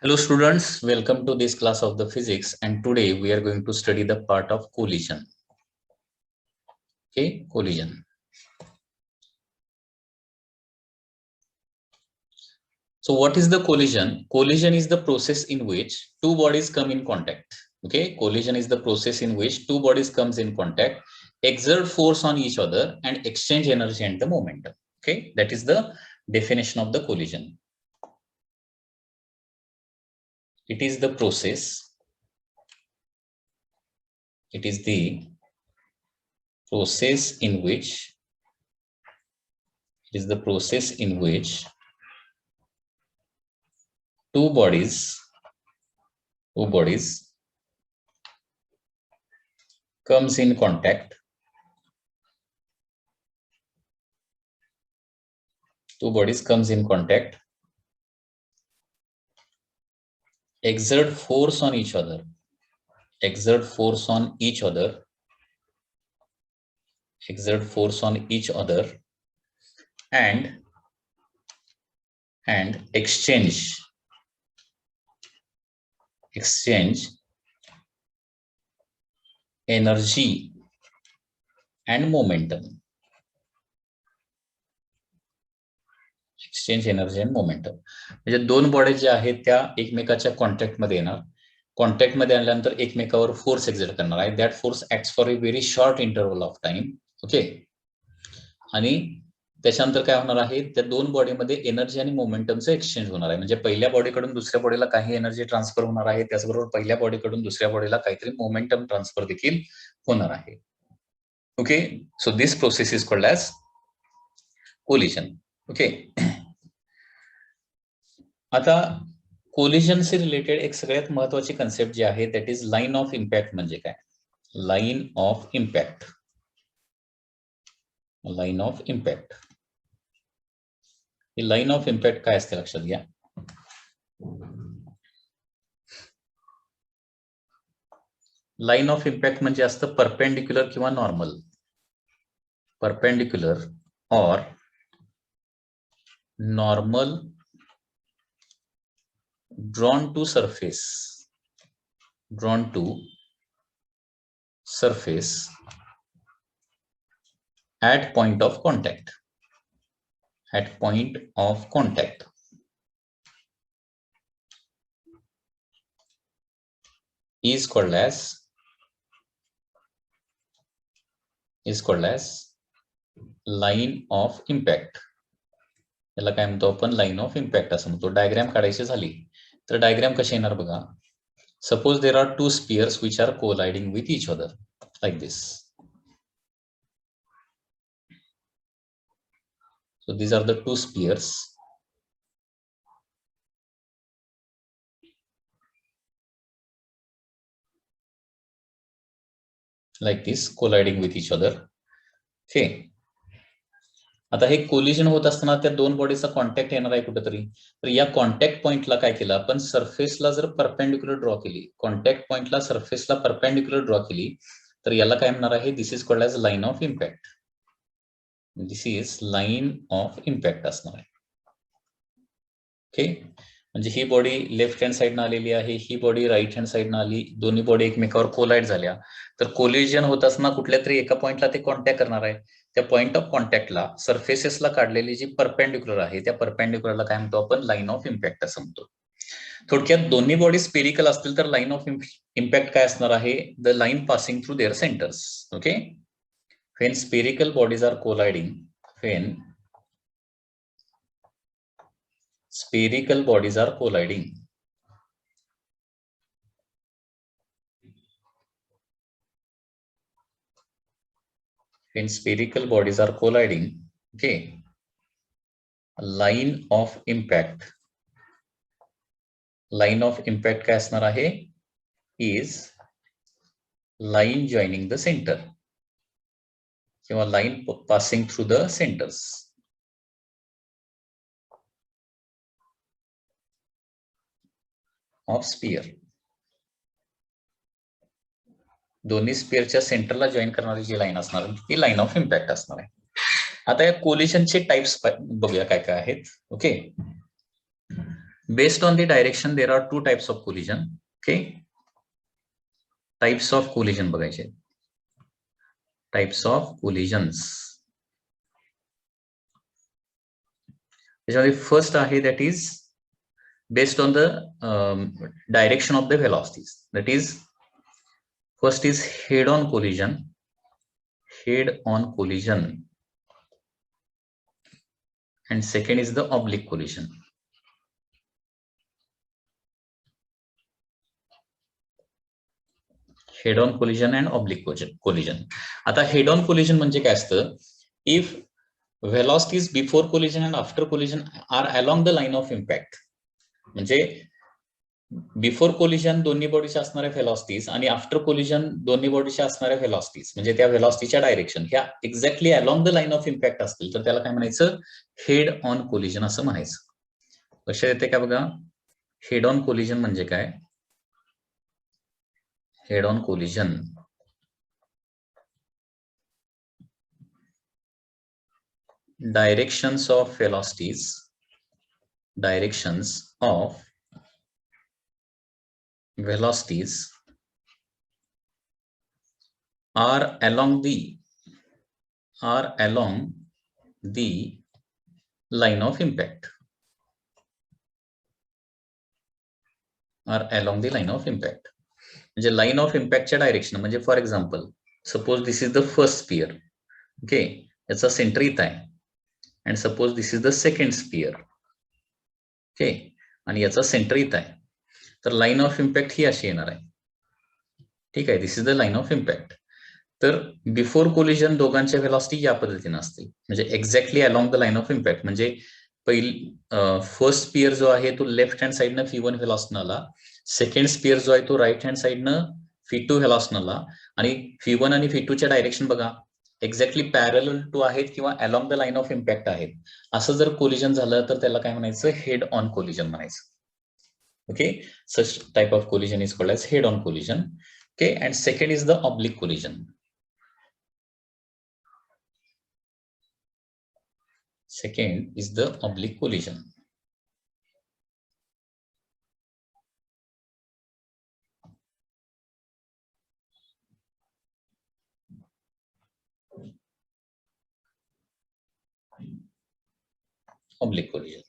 Hello students, welcome to this class of the physics, and today we are going to study the part of collision. Okay, collision. So what is the collision? Collision is the process in which two bodies come in contact. Okay, collision is the process in which two bodies comes in contact, exert force on each other and exchange energy and the momentum. Okay, that is the definition of the collision. It is the process. It is the process in which two bodies comes in contact. Two bodies comes in contact, exert force on each other, and exchange energy and momentum. म्हणजे दोन body ज्या आहेत त्या एकमेकाच्या contact मध्ये येणार. Contact मध्ये आल्यानंतर एकमेकावर फोर्स एक्झर्ट करणार आहे. That force acts for a very short interval of time. Okay, आणि त्याच्यानंतर काय होणार आहे, त्या दोन बॉडीमध्ये एनर्जी आणि मोमेंटमचं एक्सचेंज होणार आहे. म्हणजे पहिल्या बॉडीकडून दुसऱ्या बॉडीला काही एनर्जी ट्रान्सफर होणार आहे, त्याचबरोबर पहिल्या बॉडीकडून दुसऱ्या बॉडीला काहीतरी मोमेंटम ट्रान्सफर देखील होणार आहे. Okay, so this process is called as collision. Okay, आता कोलिजन से रिलेटेड एक सगळ्यात महत्वाची कन्सेप्ट जी आहे that is line of impact. म्हणजे काय? Line of impact. Line of impact he line of impact काय असते लक्षात घ्या. लाईन ऑफ इम्पॅक्ट म्हणजे असतं परपेंडिक्युलर किंवा नॉर्मल. परपेंडिक्युलर और normal drawn to surface at point of contact. Is called as line of impact. याला काय म्हणतो आपण? लाईन ऑफ इम्पॅक्ट असं म्हणतो. डायग्राम काढायची झाली तर डायग्राम कशी येणार बघा. Suppose there are two spheres which are colliding with each other like this. So these are the two spheres. Like this, colliding with each other. Okay. आता हे कोलिजन होत असताना त्या दोन बॉडीचा कॉन्टॅक्ट येणार आहे कुठेतरी. तर या कॉन्टॅक्ट पॉइंटला काय केलं आपण? सरफेसला जर परपेंडिक्युलर ड्रॉ केली, कॉन्टॅक्ट पॉइंटला सरफेसला परपेंडिक्युलर ड्रॉ केली तर याला काय म्हणणार आहे? This is called as line of impact. This is line of impact असणार आहे. ओके, म्हणजे ही बॉडी लेफ्ट हँड साइडनं आलेली आहे, ही बॉडी राईट हँड साइडनं आली, दोन्ही बॉडी एकमेकावर कोलाइड झाल्या. तर कोलिजन होत असताना कुठल्या तरी एका पॉइंटला ते कॉन्टॅक्ट करणार आहे. त्या पॉइंट ऑफ कॉन्टॅक्टला सरफेसेसला काढलेली जी परपेंडिक्युलर आहे त्या परपेंडिक्युलरला काय म्हणतो आपण? लाईन ऑफ इम्पॅक्ट असं म्हणतो. थोडक्यात दोन्ही बॉडी स्पेरिकल असतील तर लाईन ऑफ इम्पॅक्ट काय असणार आहे? The line passing through their centres. Okay, when spherical bodies are colliding, when spherical bodies are colliding, okay, line of impact काय असणार आहे? is line joining the center किंवा line passing through the centers of sphere. दोन्ही स्पियरच्या सेंटरला join करणारी जी line असणार ती line of impact असणार आहे. आता या कोलिजनचे टाइप्स बघूया काय काय आहेत. Okay, Based on the direction, there are two types of collision. Okay, types of collision बघायचे. Types of collisions. त्याच्यामध्ये first आहे that is based on the direction of the velocities. That is, first is head-on collision. Head-on collision. And second is the oblique collision. Head on collision and oblique collision. आता head on collision म्हणजे काय असतं, if velocities before collision and after collision are along the line of impact, म्हणजे before collision दोन्ही बॉडीच्या असणाऱ्या velocities आणि after collision दोन्ही बॉडीच्या असणाऱ्या व्हेलॉसिटीज, म्हणजे त्या व्हेलॉसिटीच्या डायरेक्शन ह्या exactly along the line of impact असतील तर त्याला काय म्हणायचं, हेड ऑन कोलिजन असं म्हणायचं. लक्षात येते का बघा, हेड ऑन कोलिजन म्हणजे काय. Head on collision directions of velocities are along the line of impact. म्हणजे लाईन ऑफ इम्पॅक्टच्या डायरेक्शन, म्हणजे for example suppose this is the first sphere. Okay, याचा सेंटर इथं आहे. And suppose this is the second sphere. Okay, आणि याचा centre इथं आहे. तर लाईन ऑफ इम्पॅक्ट ही अशी येणार आहे. ठीक आहे, this is the line of impact. तर बिफोर कोलिजन दोघांच्या व्हेलॉसिटी या पद्धतीने असतील, म्हणजे exactly along the line of impact. म्हणजे फर्स्ट स्पियर जो आहे तो लेफ्ट हँड साइडनं V1 व्हेलॉसिटीनं आला, सेकंड स्पियर जो आहे तो राईट हँड साइडनं V2 व्हेलॉसिटीनं आला, आणि V1 आणि V2 च्या डायरेक्शन बघा एक्झॅक्टली पॅरलल टू आहेत किंवा along the line of impact आहेत. असं जर कोलिजन झालं तर त्याला काय म्हणायचं, हेड ऑन कोलिजन म्हणायचं. Okay, such type of collision is called as head on collision. Okay, and second is the oblique collision. Second is the oblique collision. Oblique collision.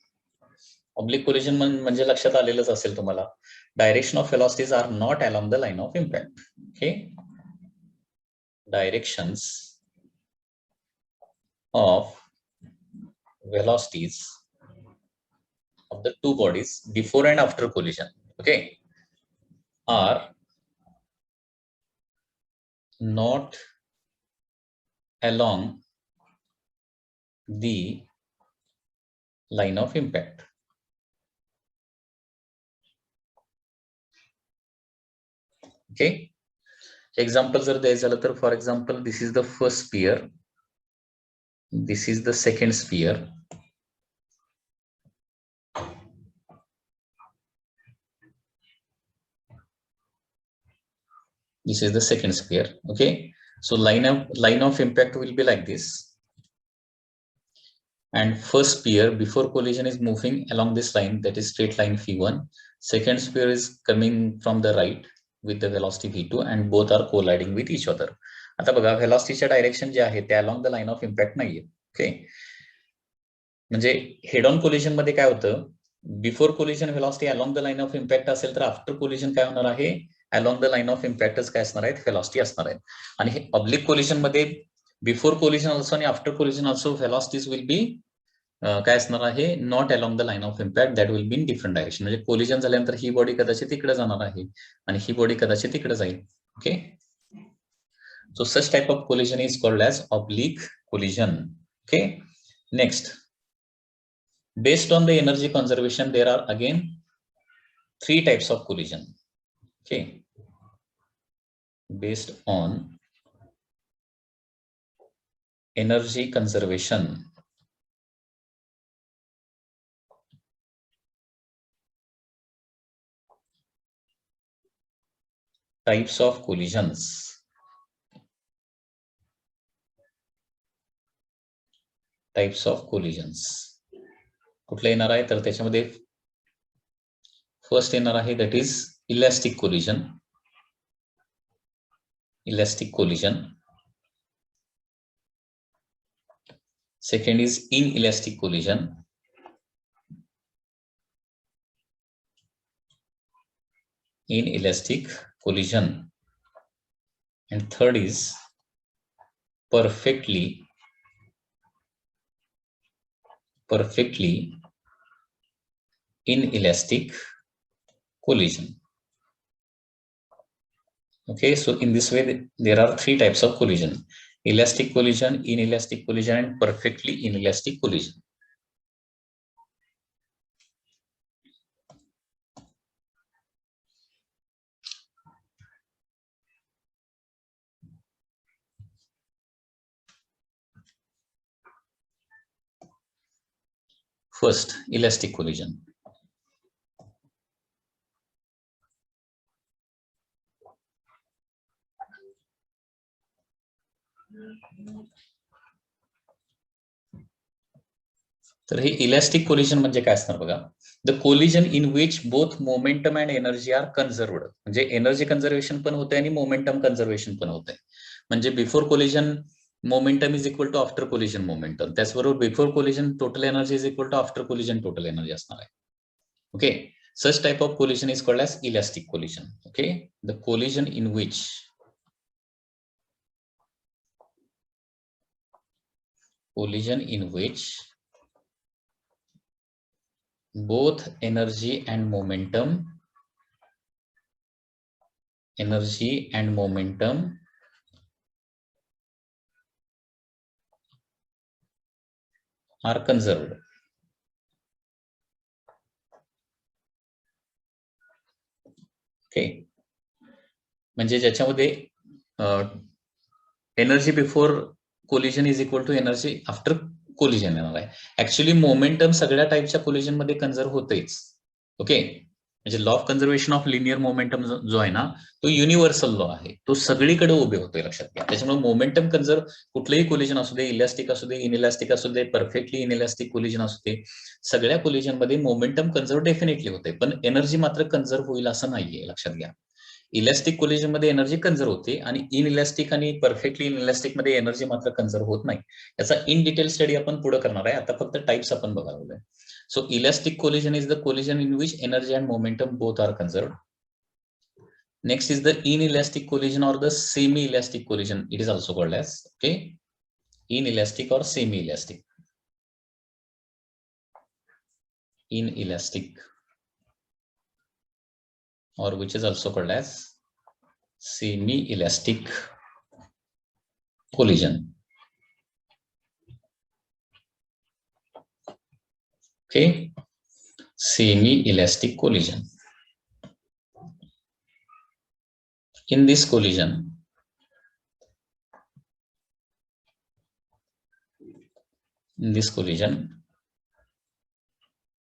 Oblique collision म्हणजे लक्षात आलेलंच असेल तुम्हाला, direction of velocities are not along the line of impact. Okay, directions of velocities of the two bodies before and after collision, okay, are not along the line of impact. Okay, example जर द्यायचं झालं तर for example this is the first sphere, this is the second sphere, this is the second sphere. Okay, so line of impact will be like this, and first sphere before collision is moving along this line, that is straight line V1. Second sphere is coming from the right with the velocity V2 and both are colliding with each other. आता बघा व्हेलॉसिटीच्या direction जे आहे ते along the line of impact नाहीये. Okay, म्हणजे head on collision मध्ये काय होतं, before collision velocity along the line of impact असेल तर आफ्टर कोलिजन काय होणार आहे, अलॉंग द लाईन ऑफ इम्पॅक्टच काय असणार आहेत, व्हेलॉसिटी असणार आहेत. आणि हे ऑब्लिक कोलिजन मध्ये बिफोर कोलिजन ऑल्सो आणि after collision also velocities will be काय असणार आहे, not along the line of impact, that will be in different direction. म्हणजे कोलिजन झाल्यानंतर ही बॉडी कदाचित तिकडे जाणार आहे आणि ही बॉडी कदाचित तिकडे जाईल. Okay, so such type of collision is called as oblique collision. Okay, next, based on the energy conservation there are again three types of collision. Okay, based on energy conservation types of collisions. Types of collisions कुठले येणार आहे तर त्याच्यामध्ये first येणार आहे that is elastic collision. Elastic collision. Second is inelastic collision. Inelastic collision. And third is perfectly inelastic collision. Okay, so in this way there are three types of collision: elastic collision, inelastic collision, and perfectly inelastic collision. First, elastic collision. तर हे elastic collision म्हणजे काय असणार बघा. The collision in which both momentum and energy are conserved. म्हणजे energy conservation पण होते आणि मोमेंटम कन्झर्वेशन पण होते. म्हणजे before collision momentum is equal to after collision momentum. त्याचबरोबर before collision total energy is equal to after collision total energy असणार आहे. Okay, such type of collision is called as elastic collision. Okay, the collision in which both energy and momentum are conserved. Okay, म्हणजे ज्याच्यामध्ये energy before collision is equal to energy after collision येणार आहे. Actually momentum सगळ्या टाईपच्या collision मध्ये conserve होतेच. Okay, म्हणजे law of conservation of linear momentum जो आहे ना, तो युनिव्हर्सल लॉ आहे. तो सगळीकडे उभे होतोय, लक्षात घ्या. त्याच्यामुळे मोमेंटम कन्झर्व कुठलेही कोलिजन असू दे, इलॅस्टिक असू दे, इनइलॅस्टिक असू दे, परफेक्टली इनइलॅस्टिक कोलिजन असू दे, सगळ्या कोलिजन मध्ये मोमेंटम कन्झर्व डेफिनेटली होते, पण एनर्जी मात्र कन्झर्व होईल असं नाहीये, लक्षात घ्या. इलॅस्टिक कोलिजन मध्ये एनर्जी कन्झर्व होते आणि इनइलॅस्टिक आणि परफेक्टली इनइलॅस्टिक मध्ये एनर्जी मात्र कन्झर्व होत नाही. याचा इन डिटेल स्टडी आपण पुढे करणार आहे. आता फक्त टाइप्स आपण बघावले. So elastic collision is the collision in which energy and momentum both are conserved. Next is the inelastic collision or the semi-elastic collision. It is also called as, okay, inelastic or semi-elastic. Inelastic, or which is also called as semi-elastic collision. Okay, semi-elastic collision. In this collision,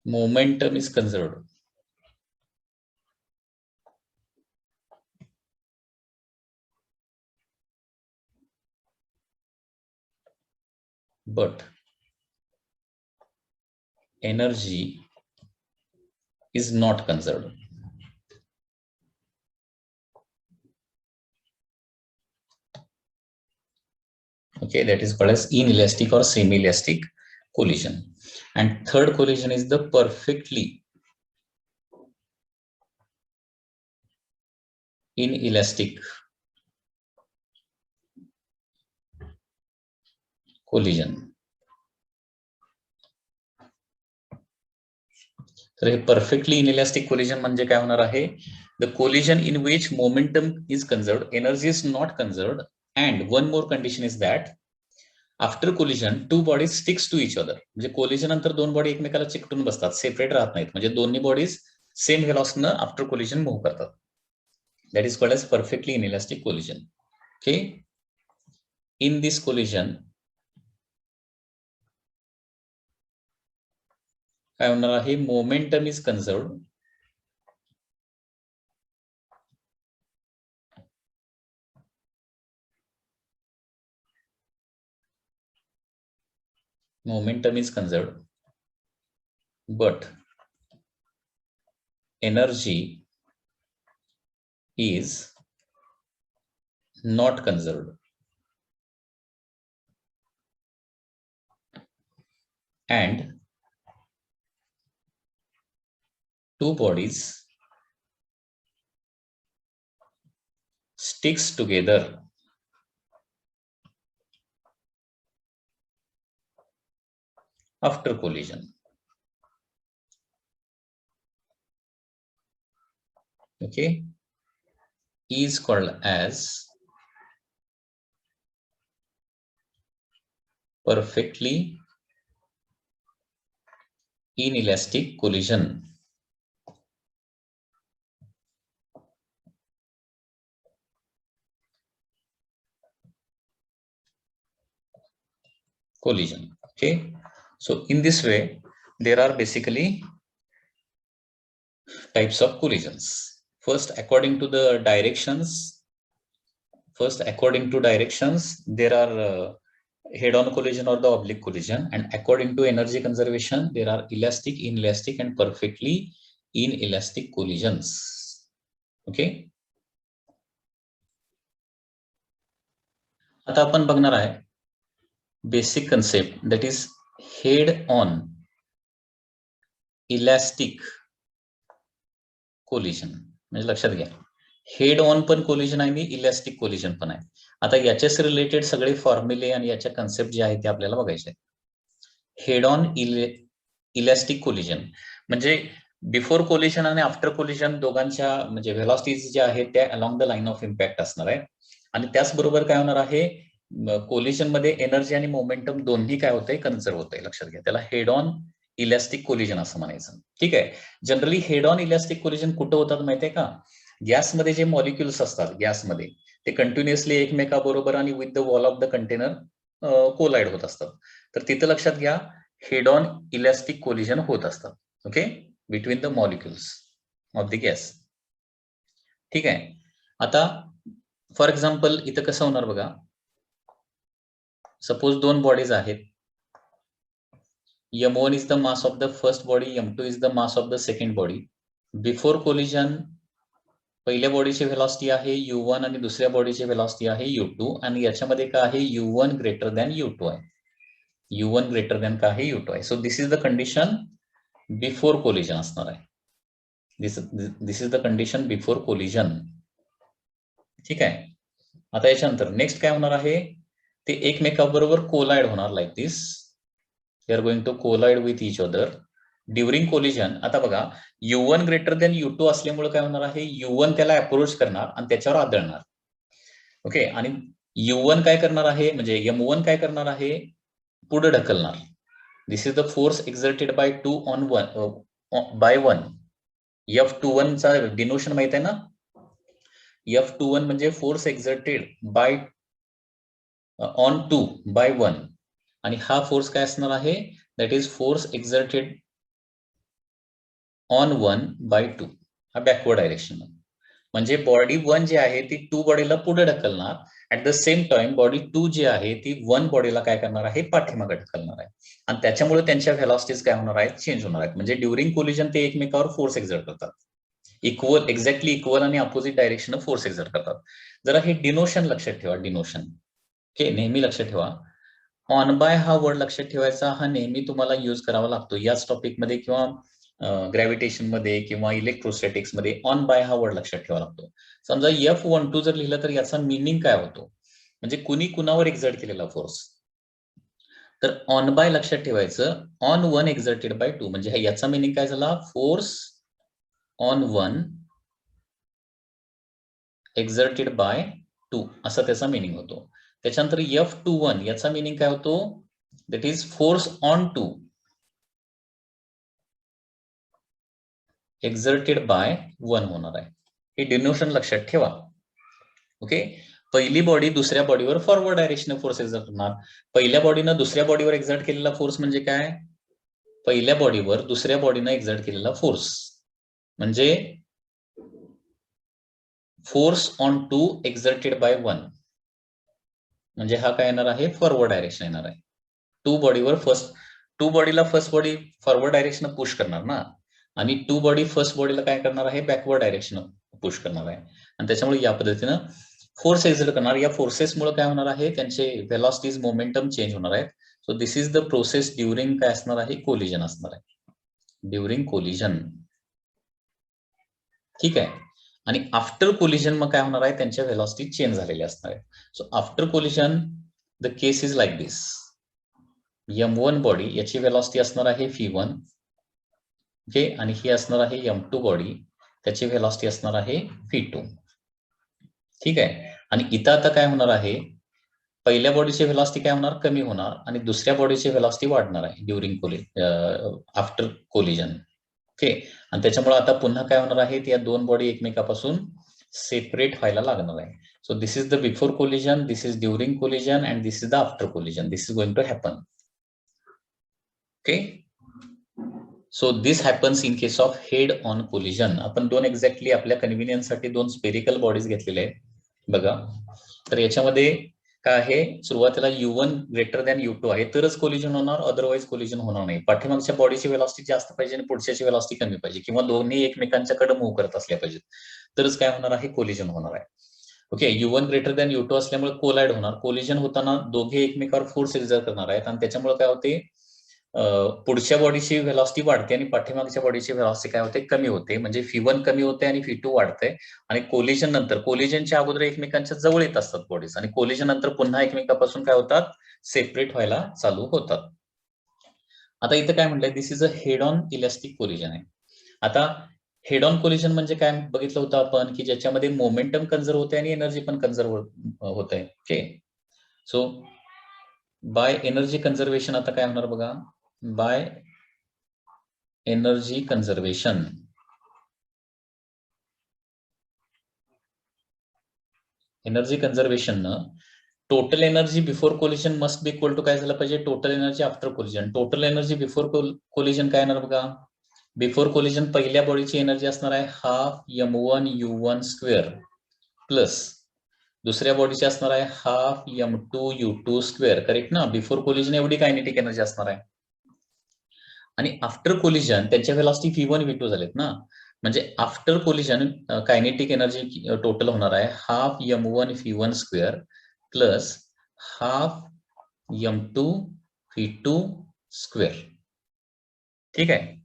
momentum is conserved. But energy is not conserved. Okay, that is called as inelastic or semi-elastic collision. And third collision is the perfectly inelastic collision. तर हे perfectly inelastic collision म्हणजे काय होणार आहे? The collision in which momentum is conserved, energy is not conserved, and one more condition is that after collision two bodies sticks to each other. म्हणजे collision नंतर दोन body एकमेकाला चिकटून बसतात, सेपरेट राहत नाहीत. म्हणजे दोन्ही बॉडीज सेम व्हेलॉसिटीने आफ्टर कोलिजन मूव्ह करतात. That is called as perfectly inelastic collision. Okay, in this collision काय होणार आहे? Momentum is conserved. Momentum is conserved, but energy is not conserved and two bodies sticks together after collision. Okay, is called as perfectly inelastic collision. Okay, so in this way there are basically types of collisions. First, according to directions, there are head-on collision or the oblique collision, and according to energy conservation, there are elastic, inelastic, and perfectly inelastic collisions. Okay. आता आपण बघणार आहे basic concept, that is head on elastic collision. म्हणजे लक्षात घ्या, head on पण collision आहे आणि इलास्टिक कोलिजन पण आहे. आता याच्याच रिलेटेड सगळे फॉर्म्युले आणि याच्या कन्सेप्ट जे आहेत ते आपल्याला बघायचे आहेत. हेड ऑन इलास्टिक कोलिजन म्हणजे बिफोर कोलिजन आणि आफ्टर कोलिजन दोघांच्या म्हणजे व्हेलॉसिटीज ज्या आहेत त्या along the line of impact असणार आहे. आणि त्याचबरोबर काय होणार आहे, कोलिजन मध्ये एनर्जी आणि मोमेंटम दोन्ही काय होतंय, कन्झर्व होतंय. लक्षात घ्या, त्याला हेड ऑन इलास्टिक कोलिजन असं म्हणायचं. ठीक आहे. Generally head on elastic collision कुठं होतात माहितीये का, गॅसमध्ये जे मॉलिक्युल्स असतात गॅसमध्ये ते कंटिन्युअसली एकमेकाबरोबर आणि with the wall of the container collide होत असतात. तर तिथं लक्षात घ्या हेड ऑन इलास्टिक कोलिजन होत असतात. Okay, between the molecules of the gas. ठीक आहे. आता फॉर एक्झाम्पल इथं कसं होणार बघा, सपोज दोन बॉडीज आहेत. m1 is the mass of the first body, m2 is the mass of the second body. Before collision पहिल्या बॉडीची व्हेलॉसिटी आहे u1 आणि दुसऱ्या बॉडीची व्हेलॉसिटी आहे u2, आणि याच्यामध्ये काय आहे, u1 ग्रेटर दॅन u2 आहे. u1 ग्रेटर दॅन काय आहे, u2 आहे. So this is the condition before collision असणार आहे. This is the condition before collision. ठीक आहे. आता याच्यानंतर नेक्स्ट काय होणार आहे, ते एकमेकाबरोबर कोलाइड होणार like this. They are going to collide with each other during collision. आता बघा u1 ग्रेटर दॅन u2 असल्यामुळे काय होणार आहे, u1 त्याला अप्रोच करणार आणि त्याच्यावर आदळणार. ओके, आणि u1 काय करणार आहे, म्हणजे m1 काय करणार आहे, पुढे ढकलणार. This is the force exerted by 2 on 1 by 1. F21 चा डिनोशन माहित आहे ना, F21 म्हणजे force exerted by on 2 by 1, आणि हा फोर्स काय असणार आहे, that is force exerted on 1 by 2. हा बॅकवर्ड डायरेक्शन. म्हणजे बॉडी 1 जी आहे ती 2 बॉडीला पुढे ढकलणार. At the same time body 2 जी आहे ती 1 बॉडीला काय करणार आहे, पाठीमागे ढकलणार आहे. आणि त्याच्यामुळे त्यांच्या व्हेलॉसिटीज काय होणार आहेत, चेंज होणार आहेत. म्हणजे ड्युरिंग कोलिजन ते एकमेकावर फोर्स एक्झर्ट करतात. इक्वल, एक्झॅक्टली इक्वल आणि अपोजिट डायरेक्शन फोर्स एक्झर्ट करतात. जरा हे डिनोशन लक्षात ठेवा, डिनोशन. ओके, नेहमी लक्षात ठेवा. ऑन बाय हा वर्ड लक्षात ठेवायचा, हा नेहमी तुम्हाला यूज करावा लागतो याच टॉपिकमध्ये किंवा ग्रॅव्हिटेशन मध्ये किंवा इलेक्ट्रोस्टॅटिक्स मध्ये. ऑन बाय हा वर्ड लक्षात ठेवावा लागतो. समजा F12 जर लिहिलं तर याचा मिनिंग काय होतो, म्हणजे कुणी कुणावर एक्झर्ट केलेला फोर्स. तर ऑन बाय लक्षात ठेवायचं, ऑन 1 एक्झर्टेड बाय 2, म्हणजे याचा मिनिंग काय झाला, फोर्स ऑन 1 एक्झर्टेड बाय 2 असा त्याचा मिनिंग होतो. त्याच्यानंतर F21 याचा मिनिंग काय होतो, that is force on 2 exerted by 1 होणार आहे. हे डिनोशन लक्षात ठेवा. ओके, पहिली बॉडी दुसऱ्या बॉडीवर फॉरवर्ड डायरेक्शन फोर्स एक्झर्ट करणार. पहिल्या बॉडीनं दुसऱ्या बॉडीवर एक्झर्ट केलेला फोर्स म्हणजे काय, पहिल्या बॉडीवर दुसऱ्या बॉडीनं एक्झर्ट केलेला फोर्स म्हणजे फोर्स ऑन 2 एक्झर्टेड बाय 1. म्हणजे हा काय येणार आहे, फॉरवर्ड डायरेक्शन येणार आहे. टू बॉडीला first body forward direction push करणार ना, आणि टू बॉडी फर्स्ट बॉडीला काय करणार आहे, बॅकवर्ड डायरेक्शन पुश करणार आहे, आणि त्याच्यामुळे या पद्धतीनं फोर्स एक्झर्ट करणार. या फोर्सेसमुळे काय होणार आहे, त्यांचे व्हेलॉसिटीज मोमेंटम चेंज होणार आहेत. So this is the process during काय असणार आहे, कोलिजन असणार आहे, ड्युरिंग कोलिजन. ठीक आहे. आणि आफ्टर कोलिजन मग काय होणार आहे, त्यांच्या व्हेलॉसिटी चेंज झालेल्या असणार आहे. So after collision the case is like this. M1 body याची व्हेलॉसिटी असणार आहे v1, ओके, आणि ही असणार आहे M2 बॉडी, त्याची व्हेलॉसिटी असणार आहे v2. ठीक आहे. आणि इथं आता काय होणार आहे, पहिल्या बॉडीची व्हेलॉसिटी काय होणार, कमी होणार, आणि दुसऱ्या बॉडीची व्हेलॉसिटी वाढणार आहे ड्युरिंग आफ्टर कोलिजन. ओके. आणि त्याच्यामुळे आता पुन्हा काय होणार आहे, या दोन बॉडी एकमेकापासून सेपरेट व्हायला लागणार आहे. So this is the before collision, this is during collision, and this is the after collision. This is going to happen. Okay. So this happens in case of head on collision. आपण दोन exactly आपल्या कन्व्हिनियन्ससाठी दोन spherical bodies घेतलेले आहेत बघा. तर याच्यामध्ये काय आहे, सुरुवातीला U1 ग्रेटर दॅन U2 आहे तरच कोलिजन होणार, अदरवाईज कोलिजन होणार नाही. पाठीमागच्या बॉडीची व्हेलॉसिटी जास्त पाहिजे आणि पुढच्याची व्हेलॉसिटी कमी पाहिजे, किंवा दोन्ही एकमेकांच्याकडे मूव्ह करत असल्या पाहिजेत, तरच काय होणार आहे, कोलिजन होणार आहे. Okay. U1 greater than U2 असल्यामुळे कोलाइड होणार. कोलिजन होताना दोघे एकमेकावर फोर्स एक्झर्ट करणार आहेत, आणि त्याच्यामुळे काय होते, पुढच्या बॉडीची व्हेलॉसिटी वाढते आणि पाठीमागच्या बॉडीची व्हेलॉसिटी काय होते, कमी होते. म्हणजे v1 कमी होते आणि v2 वाढते. आणि कोलिजन नंतर, कोलिजनच्या अगोदर एकमेकांच्या जवळ येत असतात बॉडीज, आणि कोलिजन नंतर पुन्हा एकमेकांपासून काय होतात, सेपरेट व्हायला चालू होतात. आता इथं काय म्हटलंय, this is a head on elastic collision आहे. आता हेड ऑन कोलिजन म्हणजे काय बघितलं होतं आपण, की ज्याच्यामध्ये मोमेंटम कन्झर्व होते आणि एनर्जी पण कन्झर्व होत आहे. Okay. So by energy conservation आता काय होणार बघा, by energy conservation, energy conservation total energy before collision must be equal to काय झालं पाहिजे, total energy after collision. Total energy before collision काय येणार बघा, बिफोर कोलिजन पहिल्या बॉडीची एनर्जी असणार आहे half M1 U1 square plus दुसऱ्या बॉडीची असणार आहे half M2 U2 square. Correct ना. बिफोर कोलिजन एवढी कायनेटिक एनर्जी असणार आहे. आणि आफ्टर कोलिजन त्यांच्या व्हेलॉसिटी v1 v2 झालेत ना, म्हणजे after collision kinetic energy total होणार आहे half M1 v1 square plus half M2 v2 square. ठीक आहे.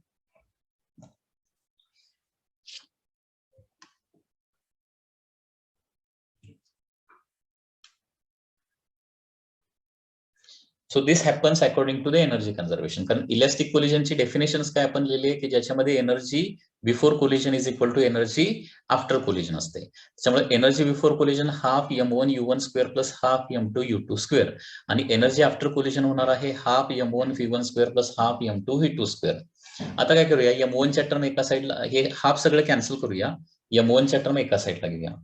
So this happens according to the energy conservation. कारण इलास्टिक कोलिजनची डेफिनेशन्स काय आपण लिहिली आहे, की ज्याच्यामध्ये energy before collision is equal to energy after collision असते. त्याच्यामुळे energy before collision half M1 U1 square plus half M2 U2 square, आणि एनर्जी आफ्टर कोलिजन होणार आहे half M1 V1 square plus half M2 V2 square. आता काय करूया, M1 च्या term एका साईडला, हे हाफ सगळं कॅन्सल करूया, M1 च्या टर्म एका साईडला घेऊया.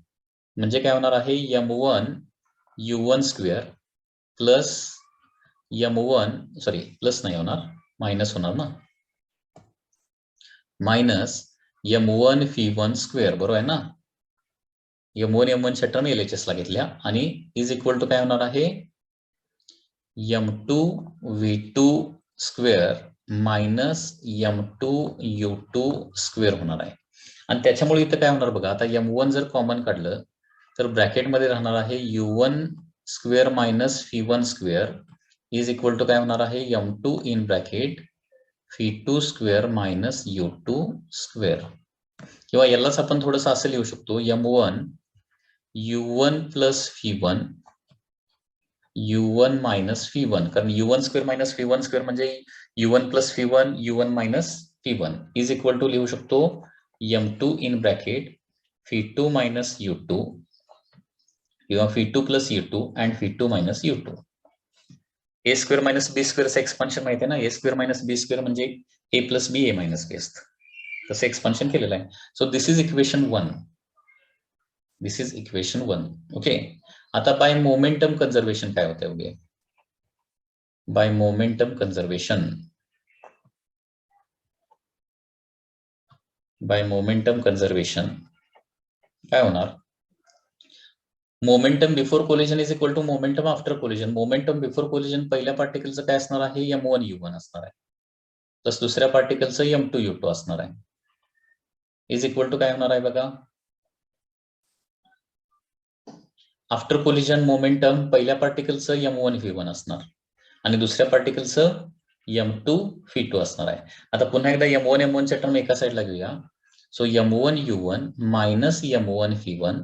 म्हणजे काय होणार आहे, M1 U1 square plus M1 sorry plus नाही होणार, मायनस होणार ना, मायनस M1 V1 स्क्वेअर, बरोबर आहे ना. M1 च्या टर्म LHS ला घेतल्या, आणि इज इक्वल टू काय होणार आहे, M2 V2 square minus M2 U2 square होणार आहे. आणि त्याच्यामुळे इथं काय होणार बघा, आता M1 जर कॉमन काढलं तर ब्रॅकेटमध्ये राहणार आहे U1 square minus V1 square is equal to काय होणार आहे, M2 in bracket V2 square minus U2 square. किंवा यालाच आपण थोडंसं असं लिहू शकतो, M1 U1 plus V1 U1 minus V1, कारण U1 square minus V1 square म्हणजे U1 plus V1 U1 minus V1 is equal to लिहू शकतो M2 in bracket V2 minus U2 किंवा V2 plus U2 and V2 minus U2. A square minus B स्क्वेअरचं expansion माहिती आहे ना, A square minus B square म्हणजे A plus B A minus बी असतं, तसं एक्सपान्शन केलेलं आहे. So this is equation 1. This is equation 1. Okay. आता बाय मोमेंटम कन्झर्वेशन काय होतं बघे, by momentum conservation, by momentum conservation काय होणार, momentum before collision is equal to momentum after collision. Momentum before collision पहिल्या पार्टिकलचं काय असणार आहे, M1 U1 असणार आहे, प्लस दुसऱ्या पार्टिकलचं M2 U2 असणार आहे. इज इक्वल टू काय होणार आहे बघा, आफ्टर कोलिजन मोमेंटम पहिल्या पार्टिकलचं m1 v1 असणार आणि दुसऱ्या पार्टिकलचं m2 v2 असणार आहे. आता पुन्हा एकदा m1 m1 च्या टर्म एका साईडला घेऊया. So m1 u1 minus m1 v1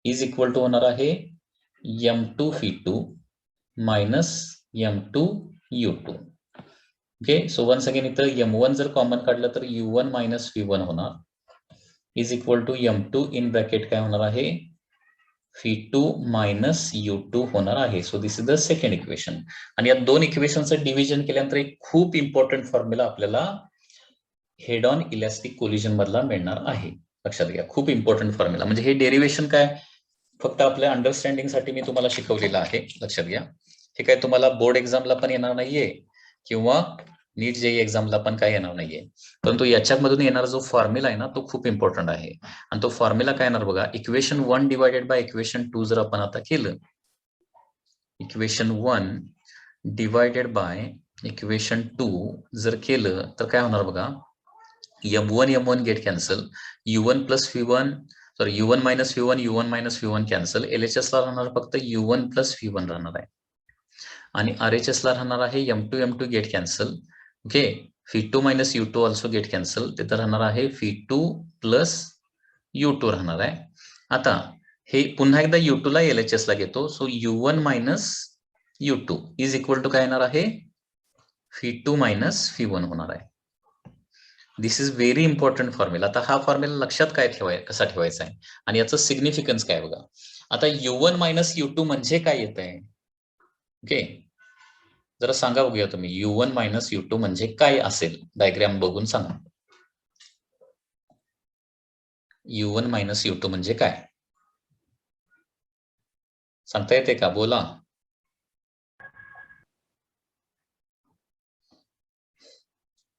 is equal to होणार आहे m2 v2 minus m2 u2. Okay, so once again इथं m1 जर कॉमन काढलं तर u1 मायनस v1 होणार is equal to m2 in bracket काय होणार आहे v2 मायनस u2 होणार आहे. So this is the second equation. आणि या दोन इक्वेशनचं डिव्हिजन केल्यानंतर एक खूप इम्पॉर्टंट फॉर्म्युला आपल्याला हेड ऑन इलॅस्टिक कोलिजन मधला मिळणार आहे. लक्षात घ्या, खूप इम्पॉर्टंट फॉर्म्युला. म्हणजे हे डेरिव्हेशन काय फक्त आपल्या अंडरस्टँडिंग साठी मी तुम्हाला शिकवलेलं आहे. लक्षात घ्या, हे काय तुम्हाला बोर्ड एक्झामला पण येणार नाहीये किंवा नीट जेई एक्झामला पण काय येणार नाहीये, परंतु याच्यामधून येणारा जो फॉर्म्युला आहे ना तो खूप इम्पॉर्टंट आहे. आणि तो फॉर्म्युला काय येणार बघा, इक्वेशन 1 डिवायडेड बाय इक्वेशन 2 जर आपण आता केलं, इक्वेशन 1 डिवायडेड बाय इक्वेशन 2 जर केलं तर काय होणार बघा, m1 get cancel, u1 plus v1 sorry u1 minus v1 u1 minus v1 cancel, LHS ला राहणार फक्त u1 प्लस v1 राहणार आहे आणि RHS ला राहणार आहे m2 get cancel. Okay, v2 minus u2 also get cancel, तिथं राहणार आहे v2 प्लस u2 राहणार आहे. आता हे पुन्हा एकदा u2 ला LHS ला घेतो. So u1 minus u2 is equal to काय येणार आहे v2 मायनस v1 होणार आहे. This is very important formula. आता हा फॉर्म्युला लक्षात काय कसा ठेवायचा आहे आणि याचं सिग्निफिकन्स काय बघा. आता u1 मायनस u2 म्हणजे काय येत आहे, ओके जरा सांगा बघूया तुम्ही, u1 मायनस u2 म्हणजे काय असेल, डायग्राम बघून सांगा. u1 मायनस u2 म्हणजे काय सांगता येते का, बोला.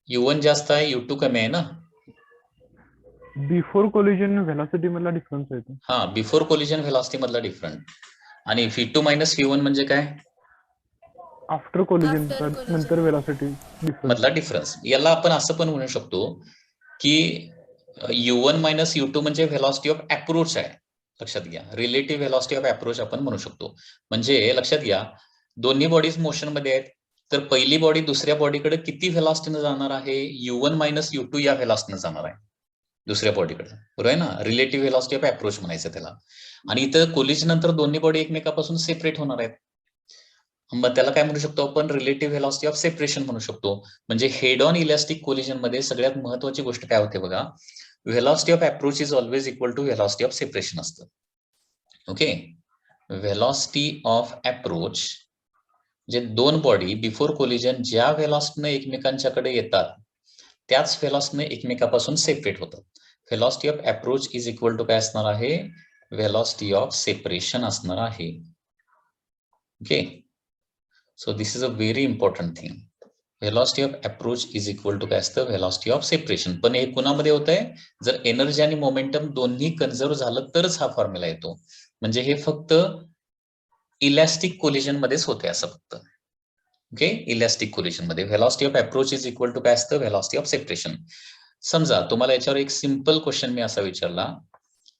u1 जास्त आहे u2 कमी आहे ना. बिफोर कोलिजन व्हेलॉसिटी मधला डिफरन्स आहे तो. हा, बिफोर कोलिजन व्हेलॉसिटी मधला डिफरन्स. आणि v2 मायनस v1 म्हणजे काय, आफ्टर कोलिजन नंतर व्हेलॉसिटी मधला डिफरन्स. याला आपण असं पण म्हणू शकतो की u1 मायनस u2 म्हणजे व्हेलॉसिटी ऑफ अप्रोच आहे. लक्षात घ्या, रिलेटिव्ह व्हेलॉसिटी ऑफ अप्रोच आपण म्हणू शकतो. म्हणजे लक्षात घ्या, दोन्ही बॉडीज मोशन मध्ये आहेत, तर पहिली बॉडी दुसऱ्या बॉडीकडे किती व्हेलॉसिटीने जाणार आहे, u1 मायनस u2 या व्हेलॉसिटीने जाणार आहे दुसऱ्या बॉडीकडे, बरोबर आहे ना. रिलेटिव्ह व्हेलॉसिटी ऑफ अप्रोच म्हणायचं त्याला. आणि इथं कोलिजन नंतर दोन्ही बॉडी एकमेकापासून सेपरेट होणार आहेत, मग त्याला काय म्हणू शकतो आपण, रिलेटिव्ह व्हेलॉसिटी ऑफ सेपरेशन म्हणू शकतो. म्हणजे हेड ऑन इलॅस्टिक कोलिजन मध्ये सगळ्यात महत्वाची गोष्ट काय होते बघा, velocity of approach is always equal to velocity of separation असतं. ओके, व्हेलॉसिटी ऑफ अप्रोच जे दोन बॉडी बिफोर कोलिजन ज्या व्हेलॉसिटीने एकमेकांच्याकडे येतात त्याच व्हेलॉसिटीने एकमेकापासून सेपरेट होतात. Velocity of approach is equal to काय असणार आहे, व्हेलॉसिटी ऑफ सेपरेशन असणार आहे. Okay, so this is a very important thing. Velocity of approach is equal to काय असतं, व्हेलॉसिटी ऑफ सेपरेशन. पण हे कुणामध्ये होत आहे, जर एनर्जी आणि मोमेंटम दोन्ही कन्झर्व झालं तरच हा फॉर्म्युला येतो. म्हणजे हे फक्त इलॅस्टिक कोलिजन मध्येच होते असं फक्त. ओके, इलॅस्टिक कोलिजन मध्ये velocity of approach is equal to काय असतं, व्हेलॉसिटी ऑफ सेपरेशन. समजा तुम्हाला याच्यावर एक सिंपल क्वेश्चन मी असा विचारला,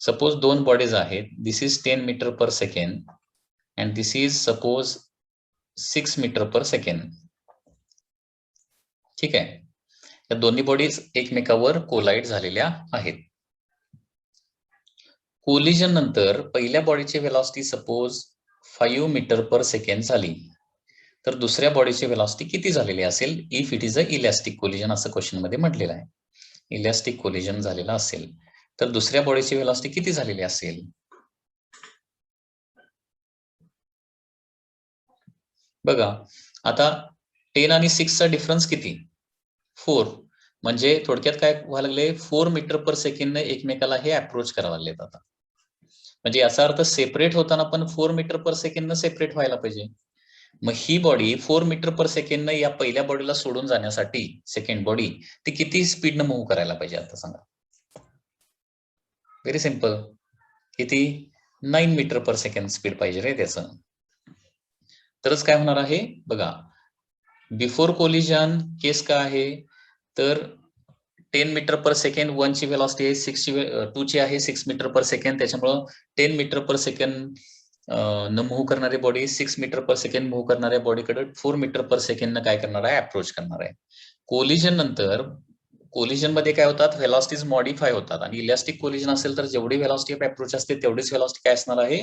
सपोज दोन बॉडीज आहेत, this is 10 metre per second and this is suppose 6 metre per second. ठीक आहे, या दोन्ही बॉडीज एकमेकावर कोलाइड झालेल्या आहेत. कोलिजन नंतर पहिल्या बॉडीची velocity suppose 5 metre per second झाली, तर दुसऱ्या बॉडीची व्हेलॉसिटी किती झालेली असेल, if it is a elastic collision असं क्वेश्चन मध्ये म्हटलेलं आहे. इलॅस्टिक कोलिजन झालेला असेल तर दुसऱ्या बॉडीची व्हेलॉसिटी किती झालेली असेल. बघा आता 10 आणि 6 चा डिफरन्स किती, 4. म्हणजे थोडक्यात काय व्हायला लागले, 4 मीटर पर सेकंड एकमेकाला हे अप्रोच करायला लागलेत. आता म्हणजे याचा अर्थ सेपरेट होताना पण 4 मीटर पर सेकंड सेपरेट व्हायला पाहिजे. मग ही बॉडी 4 मीटर पर सेकंड या पहिल्या बॉडीला सोडून जाण्यासाठी सेकंड बॉडी ती किती स्पीडनं मूव्ह करायला पाहिजे, आता सांगा. व्हेरी सिंपल, किती, 9 मीटर पर सेकंड स्पीड पाहिजे रे त्याचं. तरच काय होणार आहे बघा, बिफोर कोलिजन केस काय आहे, तर 10 मीटर पर सेकंड, 1 ची व्हेलॉसिटी आहे 6 ची 2 ची आहे 6 मीटर पर सेकंड, त्याच्यामुळं 10 मीटर पर सेकंड न मूव्ह करणारी body 6 metre per second move करणाऱ्या बॉडीकडे 4 मीटर पर सेकंड काय करणार आहे, अप्रोच करणार आहे. कोलिजन नंतर कोलिजन मध्ये काय होतात, व्हेलॉसिटीज मॉडिफाय होतात आणि इलॅस्टिक कोलिजन असेल तर जेवढी व्हेलॉसिटी ऑफ अप्रोच असते तेवढीच व्हेलॉसिटी काय असणार आहे,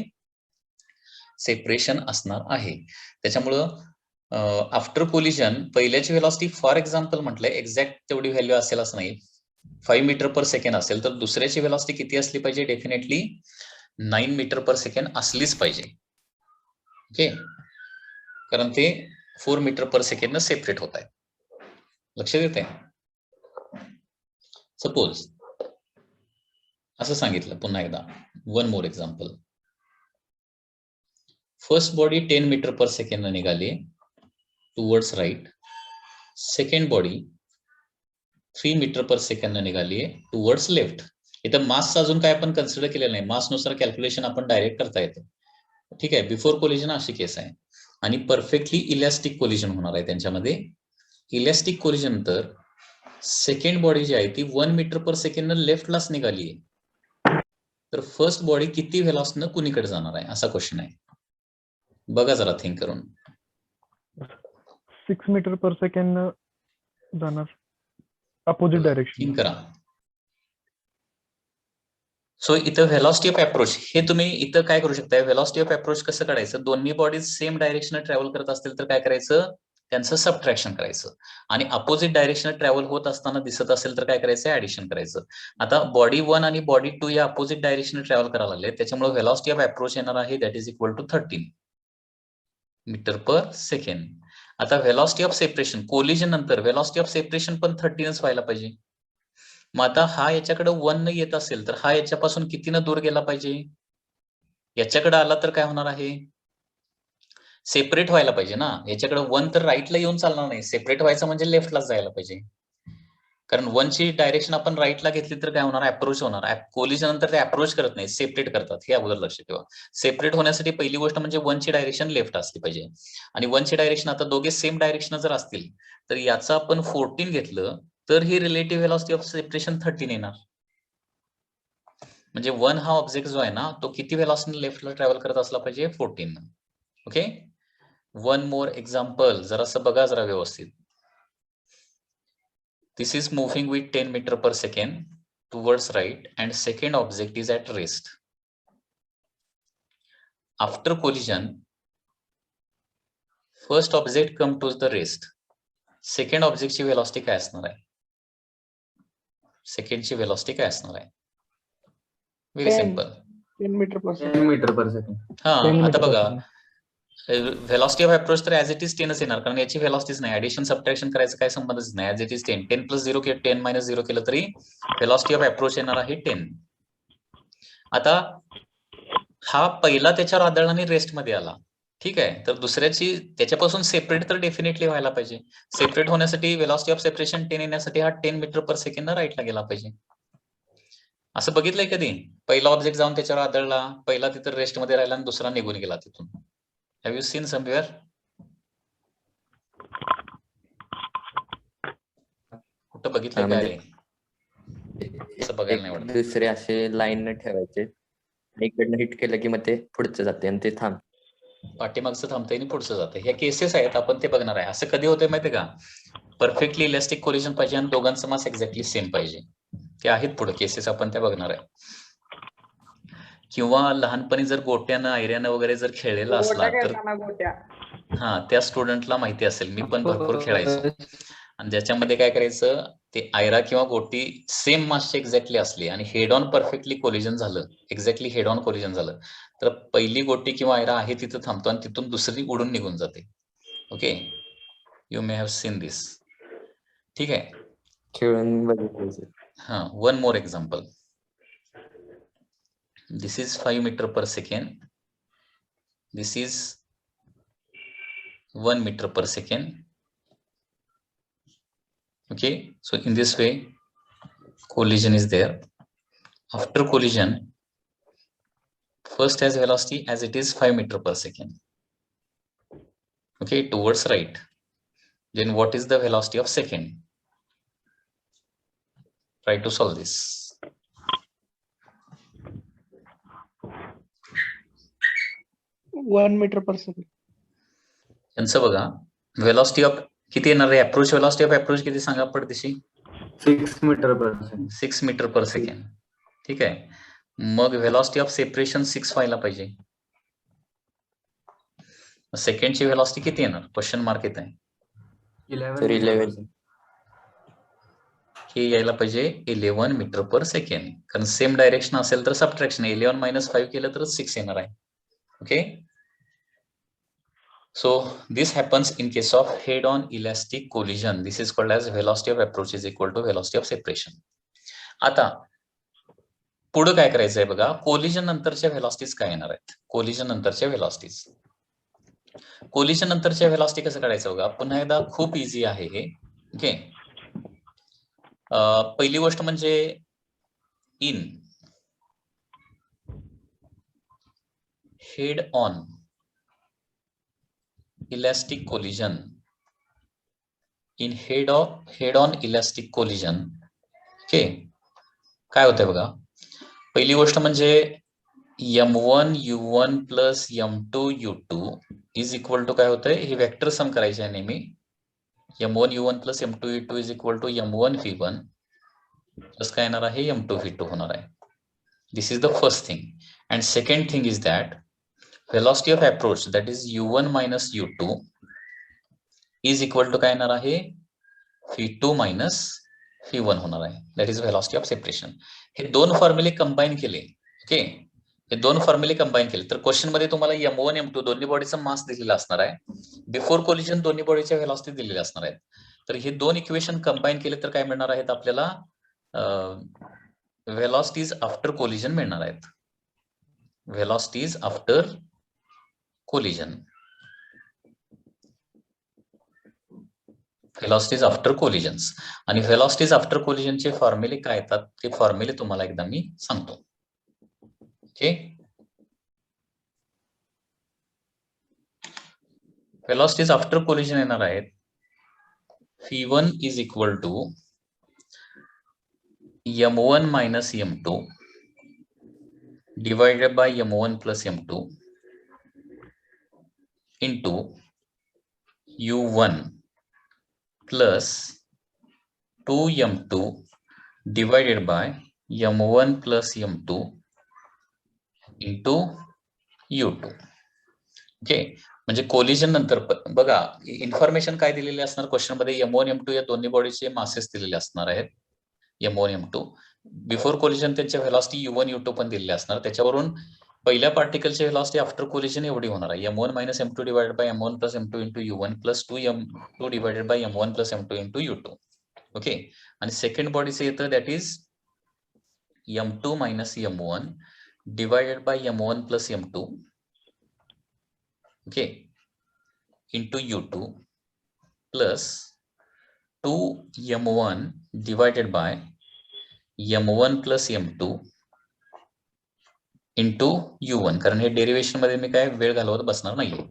सेपरेशन असणार आहे. त्याच्यामुळं आफ्टर कोलिजन पहिल्याची व्हेलॉसिटी फॉर एक्झाम्पल म्हटलंय एक्झॅक्ट तेवढी व्हॅल्यू असेल असं नाही, 5 मीटर पर सेकंड असेल तर दुसऱ्याची व्हेलॉसिटी किती असली पाहिजे, डेफिनेटली 9 मीटर पर सेकंड असलीच पाहिजे. ओके, कारण ते 4 मीटर पर सेकंड सेपरेट होत आहे. लक्षात येते. सपोज असं सांगितलं पुन्हा एकदा, one more example. First body 10 metre per second निघाली towards right, second body 3 metre per second निघाली टुवर्ड्स लेफ्ट. इथं मासचा अजून काय आपण कन्सिडर केलेलं नाही, मासनुसार कॅल्क्युलेशन आपण डायरेक्ट करता येतं. ठीक आहे, बिफोर कोलिजन अशी केस आहे आणि परफेक्टली इलॅस्टिक कोलिजन होणार आहे त्यांच्यामध्ये. इलॅस्टिक कोलिजन नंतर सेकंड बॉडी जी आहे ती 1 मीटर पर सेकंड लेफ्टलाच निघाली आहे, तर फर्स्ट बॉडी किती व्हेलॉसिटीनं कुणीकडे जाणार आहे असा क्वेश्चन आहे. बघा जरा थिंक करून. 6 मीटर पर सेकंड जाणार अपोजिट डायरेक्शन. थिंक करा. सो इथं व्हेलॉसिटी ऑफ अप्रोच हे तुम्ही इथं काय करू शकता, व्हेलॉसिटी ऑफ अप्रोच कसं काढायचं, दोन्ही बॉडीज सेम डायरेक्शन ट्रॅव्हल करत असतील तर काय करायचं, त्यांचं सबट्रॅक्शन करायचं आणि अपोजिट डायरेक्शन ट्रॅव्हल होत असताना दिसत असेल तर काय करायचं, ऍडिशन करायचं. आता बॉडी 1 आणि बॉडी 2 या अपोजिट डायरेक्शन ट्रॅव्हल करायला लागले, त्याच्यामुळे व्हेलॉसिटी ऑफ अप्रोच येणार आहे that is equal to 13 metre per second. आता व्हेलॉसिटी ऑफ सेपरेशन कोलिजन नंतर व्हेलॉसिटी ऑफ सेपरेशन पण 13च व्हायला पाहिजे. मग आता हा याच्याकडे 1 न येत असेल तर हा याच्यापासून कितीनं दूर गेला पाहिजे, याच्याकडे आला तर काय होणार आहे, सेपरेट व्हायला पाहिजे ना. याच्याकडे 1 तर राईटला येऊन चालणार नाही, सेपरेट व्हायचं म्हणजे लेफ्टलाच जायला पाहिजे. कारण 1 ची डायरेक्शन आपण राईटला घेतली तर काय होणार, अप्रोच होणार. कोलिजन नंतर ते अप्रोच करत नाही, सेपरेट करतात, हे अगोदर लक्षात ठेवा. सेपरेट होण्यासाठी पहिली गोष्ट म्हणजे 1 ची डायरेक्शन लेफ्ट असली पाहिजे आणि 1 ची डायरेक्शन आता दोघे सेम डायरेक्शन जर असतील तर याचं आपण 14 घेतलं तर ही रिलेटिव्ह व्हेलॉसिटी ऑफ सेपरेशन 13 येणार. म्हणजे 1 हा ऑब्जेक्ट जो आहे ना तो किती व्हेलॉसिटी लेफ्टला ट्रॅव्हल करत असला पाहिजे, 14. ओके, वन मोर एक्झाम्पल, जरासं बघा जरा व्यवस्थित. This is moving with 10 meter per second towards right and second object is at rest. After collision, first object come to the rest. Second object ची velocity काय असणार आहे, सेकंड ची velocity काय असणार आहे, very simple 10 metre per second. हा, 10 आता मीटर बघा per व्हेलॉसिटी ऑफ अप्रोच तर ऍज इट इज 10च येणार, कारण याची व्हेलॉसिटीच नाही, ऍडिशन सबट्रॅक्शन करायचं काय संबंधच नाही, ऍज इट इज 10. 10 प्लस 0 किंवा 10 मायनस 0 केलं तरी व्हेलॉसिटी ऑफ अप्रोच येणार आहे 10. आता हा पहिला त्याच्यावर आदळला आणि रेस्ट मध्ये आला, ठीक आहे, तर दुसऱ्याची त्याच्यापासून सेपरेट तर डेफिनेटली व्हायला पाहिजे. सेपरेट होण्यासाठी व्हेलॉसिटी ऑफ सेपरेशन 10 येण्यासाठी हा 10 मीटर पर सेकंड राईटला गेला पाहिजे. असं बघितलंय कधी, पहिला ऑब्जेक्ट जाऊन त्याच्यावर आदळला, पहिला तिथं रेस्ट मध्ये राहिला आणि दुसरा निघून गेला तिथून. Have you seen somewhere? कुठं बघितलं काय रे? असं बघायला नाही आवडत. दुसरे असे लाईन न ठेवायचे, इकडनं हिट केलं की मग ते पुढचं जाते आणि ते थांब, पाठीमागचं थांबतंय आणि पुढचं जातंय. ह्या केसेस आहेत, आपण ते बघणार आहे. असं कधी होतंय माहितीये का, परफेक्टली इलॅस्टिक कोलिजन पाहिजे आणि दोघांचं मास एक्झॅक्टली सेम पाहिजे. ते आहेत पुढे केसेस, आपण त्या बघणार आहे. किंवा लहानपणी जर गोट्यानं आयऱ्यानं वगैरे जर खेळलेला असला तर हा, त्या स्टुडंटला माहिती असेल, मी पण भरपूर खेळायचो. आणि ज्याच्यामध्ये काय करायचं, ते आयरा किंवा गोटी सेम मासचे एक्झॅक्टली असली आणि हेड ऑन परफेक्टली कोलिजन झालं, एक्झॅक्टली हेड ऑन कोलिजन झालं, तर पहिली गोटी किंवा आयरा आहे तिथं थांबतो आणि तिथून दुसरी उडून निघून जाते. Okay, you may have seen this. ठीक आहे, खेळून बघितलं. हा, one more example. This is 5 meter per second. This is 1 meter per second. Okay, so in this way, collision is there. After collision, first has velocity as it is 5 meter per second. Okay, towards right. Then what is the velocity of second? Try to solve this. 1 metre per second. यांचं बघा velocity of किती येणार आहे, approach velocity of approach किती सांगा पडदिशी. 6 metre per second. 6 metre per second. ठीक आहे. मग व्हेलॉसिटी ऑफ सेपरेशन 6 व्हायला पाहिजे. सेकंडची व्हेलॉसिटी किती येणार, क्वेश्चन मार्क येत आहे. 11. हे यायला पाहिजे 11 मीटर पर सेकंड, कारण सेम डायरेक्शन असेल तर सबट्रॅक्शन 11 - 5 केलं तर 6 येणार आहे. Okay. So this happens in case of head-on elastic collision. This is called as velocity of approach is equal to velocity of separation. आता पुढे काय करायचंय बघा, कोलिजन नंतरच्या व्हेलॉसिटीज काय येणार आहेत. कोलिजन नंतरच्या व्हेलॉसिटीज, कोलिजन नंतरच्या व्हेलॉसिटी कसं काढायचं बघा, पुन्हा एकदा खूप इझी आहे हे. ओके. पहिली गोष्ट म्हणजे in head on elastic collision, in head on elastic collision. Okay. काय होतंय बघा, पहिली गोष्ट म्हणजे m1 u1 plus m2 u2 is equal to काय होतंय, हे वेक्टर सम करायचे आहे नेहमी. m1 u1 plus m2 u2 is equal to m1 v1 plus काय येणार आहे m2 v2 होणार आहे. This is the first thing. And second thing is that velocity of approach, that is u1 minus u2 is equal to काय येणार आहे v2 minus v1 होणार आहे. that is velocity of separation. हे दोन फॉर्म्युले combine केले. ओके. हे दोन फॉर्म्युले कंबाईन केले तर क्वेश्चन मध्ये तुम्हाला m1 m2 दोन्ही बॉडीचा मास दिलेला असणार आहे. बिफोर कोलिजन दोन्ही बॉडीच्या व्हेलॉसिटी दिलेल्या असणार आहेत. तर हे दोन इक्वेशन कंबाईन केले तर काय मिळणार आहेत आपल्याला, व्हेलॉसिटीज आफ्टर कोलिजन मिळणार आहेत. Velocities after collision, velocities after collisions. आणि व्हेलॉसिटीज आफ्टर कोलिजनचे फॉर्म्युले काय येतात ते फॉर्म्युले तुम्हाला एकदा मी सांगतो. ओके. व्हेलॉसिटीज आफ्टर कोलिजन येणार आहेत v1 is equal to m1 minus m2 divided by m1 plus m2 into u1 plus 2m2 divided by m1 plus m2 into u2. Okay. म्हणजे कोलिजन नंतर बघा इन्फॉर्मेशन काय दिलेली असणार क्वेश्चन मध्ये, m1 m2 या दोन्ही बॉडीचे मासेस दिलेले असणार आहेत. m1 m2 बिफोर कोलिजन त्यांच्या व्हेलॉसिटी u1 u2 पण दिलेले असणार. त्याच्यावरून पहिल्या पार्टिकलची व्हेलॉसिटी आफ्टर कोलिजन एवढी होणार आहे m1 minus m2 divided by m1 plus m2 into u1 plus 2m2 divided by m1 plus m2 into u2. Okay. आणि सेकंड बॉडीचं येतं that is m2 minus m1 divided by m1 plus m2 okay into u2 plus 2m1 divided by m1 plus m2 into u1, कारण हे derivation मध्ये मी काय वेळ घालवत बसणार नाहीये.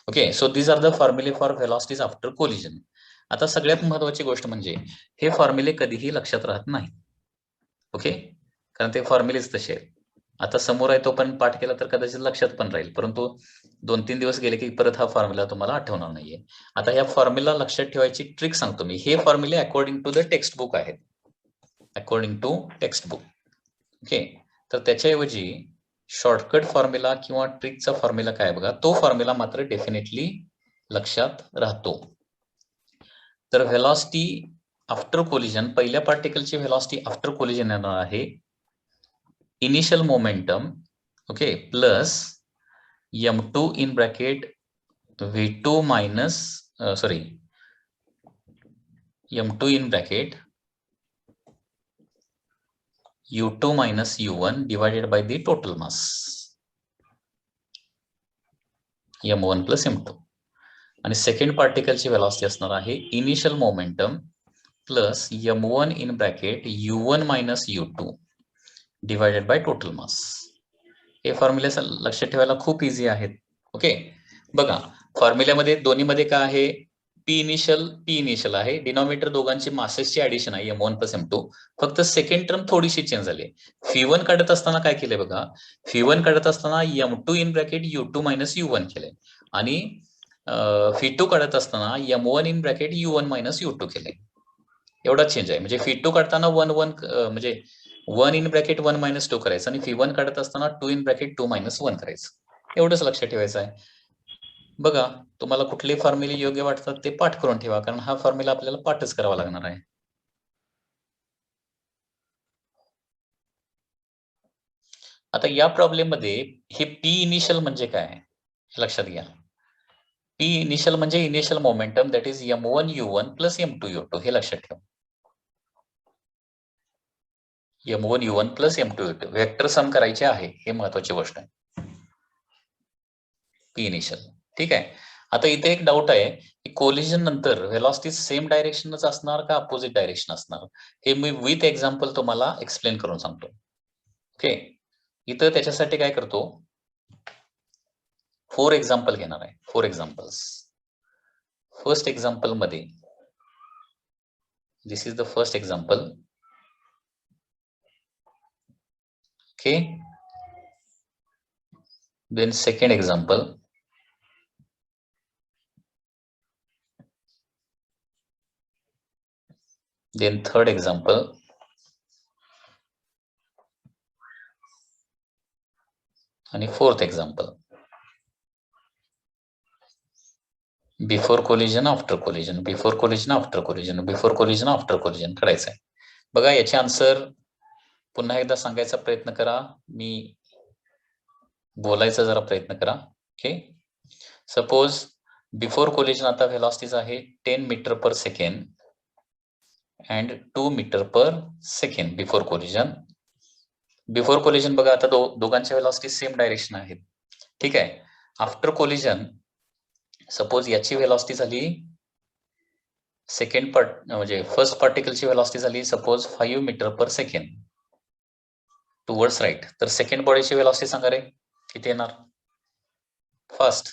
Okay. So these are the फॉर्म्युले फॉर व्हेलॉसिटीज आफ्टर कोलिजन. आता सगळ्यात महत्वाची गोष्ट म्हणजे हे फॉर्म्युले कधीही लक्षात राहत नाही. ओके. कारण ते फॉर्म्युलेच तसे आहेत. आता समोर आहे तो पण पाठ केला तर कदाचित लक्षात पण राहील, परंतु 2-3 दिवस गेले की परत हा फॉर्म्युला तुम्हाला आठवणार नाहीये. आता या फॉर्म्युला लक्षात ठेवायची ट्रिक सांगतो मी. हे फॉर्म्युले according to the text book आहेत, according to text book. Okay. तर त्याच्याऐवजी शॉर्टकट फॉर्म्युला किंवा ट्रिकचा फॉर्म्युला काय बघा, तो फॉर्म्युला मात्र डेफिनेटली लक्षात राहतो. तर व्हेलॉसिटी आफ्टर कोलिजन, पहिल्या पार्टिकलची व्हेलॉसिटी आफ्टर कोलिजन येणार आहे initial momentum okay plus m2 in bracket v2 minus m2 in bracket u2 minus u1 divided by the total mass m1 plus m2. आणि second पार्टिकलची velocity असणार आहे initial momentum plus m1 in bracket u1 minus u2 divided by total mass. हे फॉर्म्युले लक्षात ठेवायला खूप easy आहेत. Okay. बघा फॉर्म्युल्यामध्ये दोन्ही मध्ये काय आहे, पी इनिशियल आहे. डिनॉमिनेटर दोघांची मासेसची ऍडिशन आहे M1 प्लस M2. फक्त सेकंड टर्म थोडीशी चेंज झाली. फी1 काढत असताना काय केलंय बघा, फी1 काढत असताना M2 in bracket U2 minus U1 केलंय आणि फी2 काढत असताना M1 in bracket U1 minus U2 केलंय. एवढा चेंज आहे. म्हणजे फी2 काढताना 1 1 म्हणजे 1 इन ब्रॅकेट 1 मायनस 2 करायचं आणि फी1 काढत असताना 2 इन ब्रॅकेट 2 मायनस 1 करायचं. एवढंच लक्षात ठेवायचं आहे. बघा, तुम्हाला कुठले फॉर्म्युले योग्य वाटतात ते पाठ करून ठेवा, कारण हा फॉर्म्युला आपल्याला पाठच करावा लागणार आहे. आता या प्रॉब्लेम मध्ये हे पी इनिशियल म्हणजे काय हे लक्षात घ्या. पी इनिशियल म्हणजे initial momentum, that is M1 U1 plus M2 U2. हे लक्षात ठेवा. M1 U1 plus M2 U2 vector sum करायचे आहे, हे महत्वाची गोष्ट आहे. P initial. ठीक आहे. आता इथे एक डाऊट आहे की कोलिजन नंतर व्हेलॉसिटी सेम डायरेक्शनच असणार का अपोजिट डायरेक्शन असणार, हे मी विथ एक्झाम्पल तुम्हाला एक्सप्लेन करून सांगतो. ओके, इथं त्याच्यासाठी काय करतो, 4 एक्झाम्पल घेणार आहे. 4 एक्झाम्पल्स. फर्स्ट एक्झाम्पल मध्ये, this is the first example. Okay, then second example, then third example, आणि fourth example. Before collision, after collision, before collision, after collision, before collision, after collision करायचं आहे. बघा, याचे आन्सर पुन्हा एकदा सांगायचा प्रयत्न करा. मी बोलायचा जरा प्रयत्न करा. ओके, सपोज बिफोर कोलिजन आता व्हेलॉसिटीज आहे 10 metre per second and 2 metre per second before collision. Before collision बघा, आता दोघांच्या व्हेलॉसिटी सेम डायरेक्शन आहेत. ठीक आहे. आफ्टर कोलिजन सपोज याची व्हेलॉसिटी झाली, सेकंड पार्ट म्हणजे फर्स्ट पार्टिकलची व्हेलॉसिटी झाली suppose 5 metre per second towards right. तर सेकंड बॉडीची व्हेलॉसिटी सांगा रे, किती येणार? First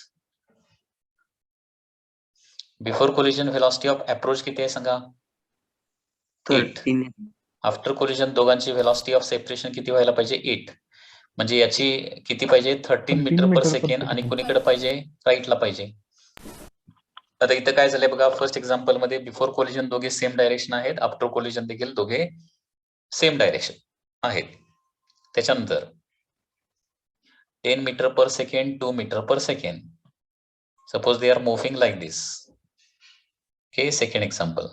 before collision velocity of approach किती आहे सांगा? 8. आफ्टर कोलिजन दोघांची व्हेलॉसिटी ऑफ सेपरेशन किती व्हायला पाहिजे? 8. म्हणजे याची किती पाहिजे? 13 मीटर पर सेकंड आणि कोणीकडे पाहिजे? राईटला पाहिजे. आता इथं काय झालंय बघा, फर्स्ट एक्झाम्पल मध्ये बिफोर कोलिजन दोघे सेम डायरेक्शन आहेत, आफ्टर कोलिजन देखील दोघे सेम डायरेक्शन आहेत. त्याच्यानंतर 10 metre per second, 2 metre per second. Suppose they are moving like this. Okay, second example.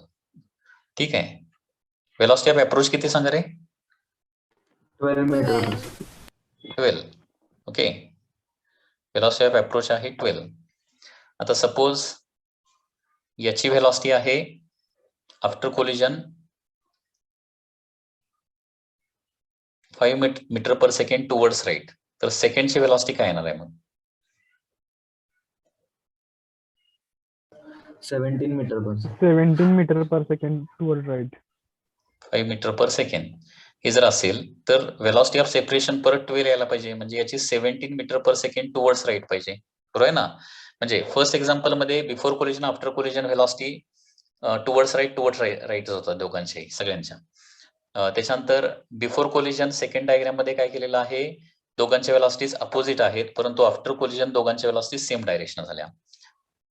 ठीक आहे. वेलोसिटी ऑफ अप्रोच किती सांगा रे? 12 metre. 12. Okay, velocity of approach आहे 12. आता सपोज याची वेलोसिटी आहे after collision 5 metre per second towards right. तर सेकंडची वेलोसिटी काय येणार आहे मग? 17 metre per second. 17 metre per second toward right. 5 metre per second हे जर असेल तर वेलोसिटी ऑफ सेपरेशन परत 12 यायला पाहिजे, म्हणजे याची 17 metre per second towards right पाहिजे. बरोबर आहे ना? म्हणजे फर्स्ट एक्झाम्पल मध्ये before collision, after collision velocity towards right होतात दोघांच्या सगळ्यांच्या. त्याच्यानंतर बिफोर कोलिजन सेकंड डायग्राम मध्ये काय केलेलं आहे, दोघांच्या वेलोसिटीज अपोजिट आहेत, परंतु आफ्टर कोलिजन दोघांच्या वेलोसिटीज सेम डायरेक्शन झाल्या.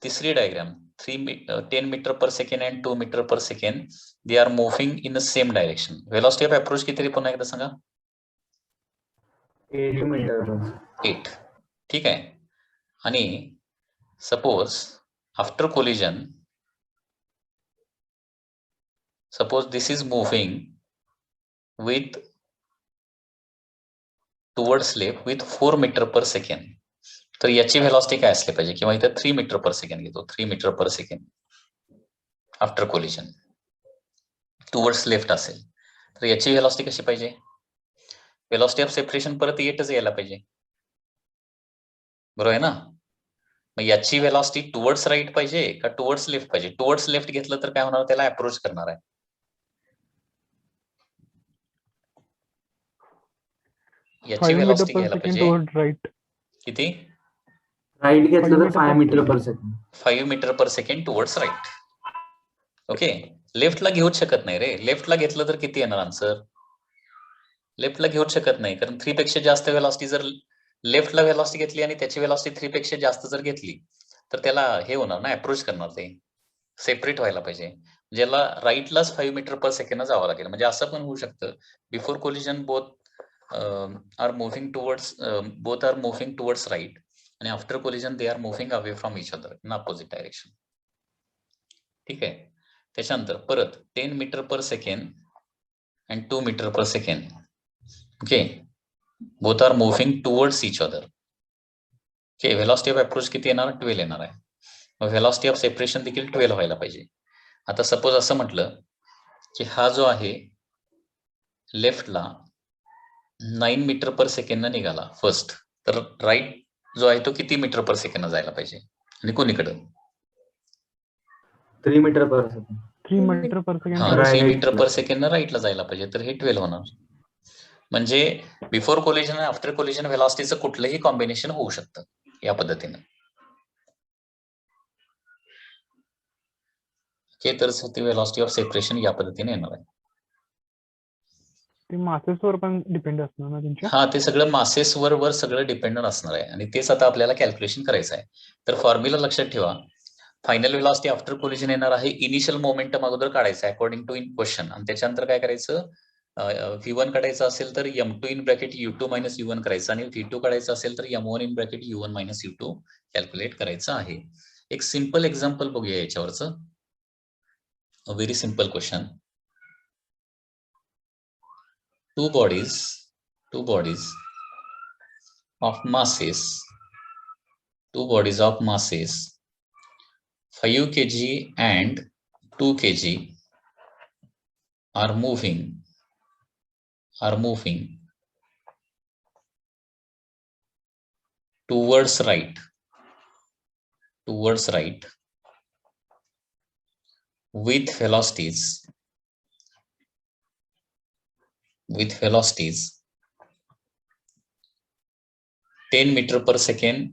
तिसरी diagram 10 metre per second and 2 metre per second, they are moving in the same direction. Velocity of approach किती पुन्हा एकदा सांगा? 8 मीटर पर. 8. ठीक आहे. आणि suppose after collision, suppose this is moving with towards left with 4 metre per second. तर याची velocity काय असली पाहिजे? किंवा इथं 3 मीटर पर सेकंड घेतो, 3 metre per second after collision towards left असेल तर याची व्हेलॉसिटी कशी पाहिजे? व्हेलॉसिटी ऑफ सेपरेशन परत 8च यायला पाहिजे. बरोबर आहे ना? मग याची व्हेलॉसिटी टुवर्ड्स राईट पाहिजे का टुवर्ड्स लेफ्ट पाहिजे? टुवर्ड्स लेफ्ट घेतलं तर काय होणार? त्याला अप्रोच करणार आहे. याची व्हेलॉसिटी घ्यायला पाहिजे किती? राईट घेतलं तर 5 metre per second. 5 metre per second towards right. Okay, लेफ्टला घेऊच शकत नाही रे. लेफ्टला घेतलं तर किती येणार आन्सर? लेफ्टला घेऊच शकत नाही, कारण 3 पेक्षा जास्त व्हेलॉसिटी जर लेफ्टला व्हेलॉसिटी घेतली आणि त्याची व्हेलॉसिटी 3 पेक्षा जास्त जर घेतली तर त्याला हे होणार ना, अप्रोच करणार ते, सेपरेट व्हायला पाहिजे. ज्याला राईटलाच 5 मीटर पर सेकंड जावं लागेल. म्हणजे असं पण होऊ शकतं, before collision both are moving towards right आणि after collision they are moving away from each other in opposite direction. ठीक आहे. त्याच्यानंतर परत 10 metre per second and 2 metre per second. Okay, both are moving towards each other. Okay, velocity of approach किती येणार? 12 येणार आहे. मग व्हेलॉसिटी ऑफ सेपरेशन देखील 12 व्हायला पाहिजे. आता सपोज असं म्हटलं की हा जो आहे लेफ्टला 9 मीटर पर सेकंड निघाला फर्स्ट, तर राईट जो आहे तो किती मीटर पर सेकंड जायला पाहिजे आणि कोणीकडे? 3 मीटर पर सेकंड. 3 मीटर पर हा, second. 3 Right. Metre per second राईटला जायला पाहिजे, तर हे 12 होणार. म्हणजे बिफोर कोलिजन आणि आफ्टर कोलिजन व्हेलॉसिटीचं कुठलंही कॉम्बिनेशन होऊ शकतं या पद्धतीने. ओके, तर ती व्हेलॉसिटी ऑफ सेपरेशन या पद्धतीने येणार आहे. ते मासेसवर पण डिपेंड असणार ना त्यांच्या. हा, ते सगळं मासेसवर सगळं डिपेंडंट असणार आहे आणि तेच आता आपल्याला कॅल्क्युलेशन करायचं आहे. तर फॉर्म्युला लक्षात ठेवा. फायनल व्हेलॉसिटी आफ्टर कोलिजन येणार आहे, इनिशियल मोमेंटम अगोदर काढायचं अकॉर्डिंग टू इन क्वेश्चन, आणि त्याच्यानंतर काय करायचं, V1 काढायचं असेल तर M2 in bracket U2 minus U1 करायचं, आणि V2 काढायचं असेल तर M1 in bracket U1 minus U2 calculate करायचं आहे. एक सिंपल एक्झाम्पल बघूया याच्यावरचं. A very simple question. Two bodies of masses 5 kg and 2 kg are moving towards right with velocities 10 meter per second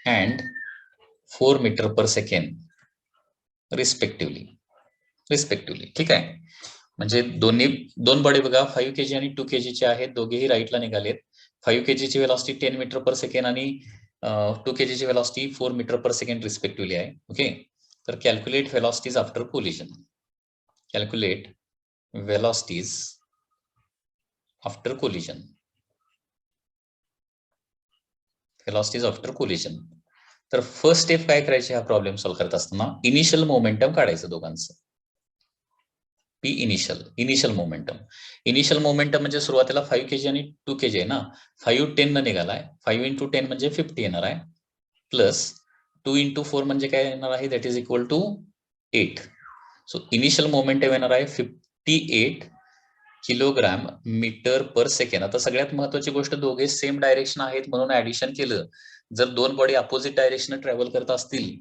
and 4 meter per second respectively. ठीक आहे. म्हणजे दोन body बघा 5 kg आणि 2 kg चे आहेत, दोघेही राईटला निघालेत. 5 kg ची व्हेलॉसिटी 10 मीटर पर सेकंड आणि 2 kg ची velocity 4 metre per second respectively आहे. ओके, तर कॅल्क्युलेट व्हेलॉसिटीज आफ्टर कोलिजन. तर फर्स्ट स्टेप काय करायची हा प्रॉब्लेम सॉल्व्ह करत असताना, इनिशियल मोमेंटम काढायचं दोघांचं. पी इनिशियल मोमेंटम म्हणजे सुरुवातीला 5 kg आणि 2 kg आहे ना, 5 10 न निघालाय, 5 into 10 म्हणजे 50 येणार आहे, प्लस 2 into 4 म्हणजे काय येणार आहे, that is equal to 8. So initial momentum येणार आहे 58 किलोग्राम मीटर पर सेकंड. आता सगळ्यात महत्वाची गोष्ट, दोघे सेम डायरेक्शन आहेत म्हणून ऍडिशन केलं. जर दोन बॉडी अपोजिट डायरेक्शन ट्रॅव्हल करत असतील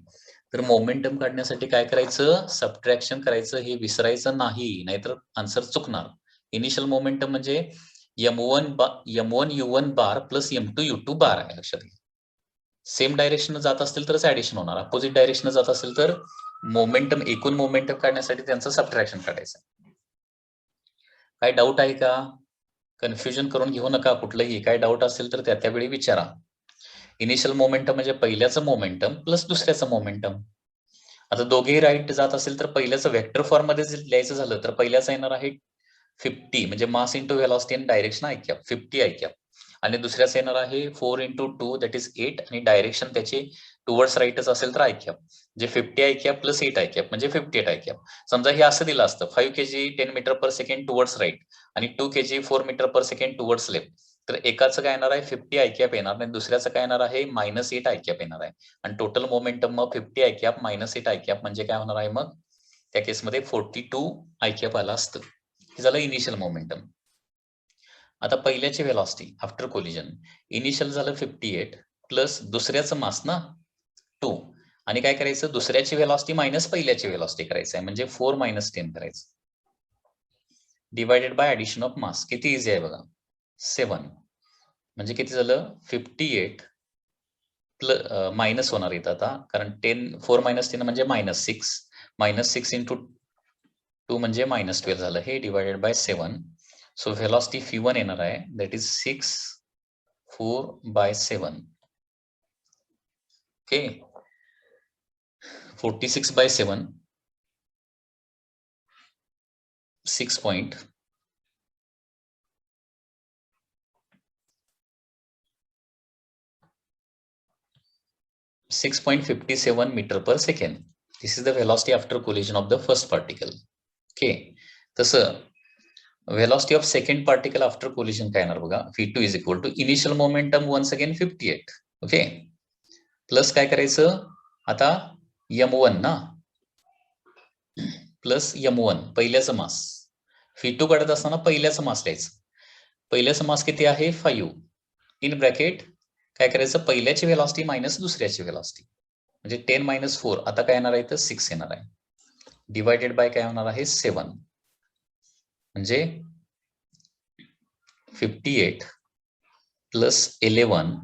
तर मोमेंटम काढण्यासाठी काय करायचं, सबट्रॅक्शन करायचं, हे विसरायचं नाही, नाहीतर आन्सर चुकणार. इनिशियल मोमेंटम म्हणजे M1 U1 बार प्लस M2 U2 बार आहे, लक्षात घ्या. सेम डायरेक्शन जात असतील तरच ऍडिशन होणार, अपोजिट डायरेक्शन जात असेल तर मोमेंटम, एकूण मोमेंटम काढण्यासाठी त्यांचं सबट्रॅक्शन काढायचं. काय डाऊट आहे का? कन्फ्युजन करून घेऊ नका कुठलंही. काय डाऊट असेल तर त्यावेळी विचारा. इनिशियल मोमेंटम म्हणजे पहिल्याचं मोमेंटम प्लस दुसऱ्याचं मोमेंटम. आता दोघेही राईट जात असेल तर पहिल्याचं वेक्टर फॉर्म मध्ये लिहायचं झालं तर पहिल्याचं येणार आहे 50 म्हणजे मास इंटू व्हेलॉसिटी आणि direction i cap, 50 i cap, आणि दुसऱ्याचं येणार आहे 4 into 2 दॅट इज 8 आणि डायरेक्शन त्याची टुवर्ड्स राईटच असेल तर आय कॅप, जे 50 i cap plus 8 i cap म्हणजे 58 आय कॅप. समजा हे असं दिलं असतं 5 kg 10 metre per second towards right आणि 2 kg 4 metre per second towards left, तर एकाचं काय येणार आहे 50 आय कॅप येणार आणि दुसऱ्याचं काय येणार आहे -8 आय कॅप येणार आहे, आणि टोटल मोमेंटम मग 50 आय कॅप -8 आय कॅप म्हणजे काय होणार आहे, मग त्या केसमध्ये 42 आय कॅप आला असतं. हे झालं इनिशियल मोमेंटम. आता पहिल्याची व्हेलॉसिटी आफ्टर कोलिजन, इनिशियल झालं 58 प्लस दुसऱ्याचं मास ना 2, आणि काय करायचं, दुसऱ्याची व्हेलॉसिटी मायनस पहिल्याची व्हेलॉसिटी करायचं आहे, म्हणजे 4 - 10 करायचं, divided by addition of mass. किती इझी आहे बघा, 7 म्हणजे किती झालं 58 प्लस मायनस होणार इथं आता, कारण 4 - 10 म्हणजे -6 -6 इंटू 2 म्हणजे -12 झालं हे divided by 7. So velocity v1 येणार आहे that is 6/4/7. Okay 46/7 6 point 6.57 meter per second. This is the velocity after collision of the first particle. Okay. तसं velocity of second particle after collision काय येणार बघा v2 is equal to initial momentum once again 58. Okay. Plus काय करायचं आता m1 ना plus m1 पहिल्याचं मास v2 काढत असताना पहिल्याचं मास लिहायचं. पहिल्याचं मास किती आहे 5 इन ब्रॅकेट काय करायचं पहिल्याची व्हेलॉसिटी मायनस दुसऱ्याची व्हेलॉसिटी म्हणजे 10 - 4 आता काय येणार आहे तर 6 येणार आहे डिवायडेड बाय काय होणार आहे 7 म्हणजे 58 प्लस 11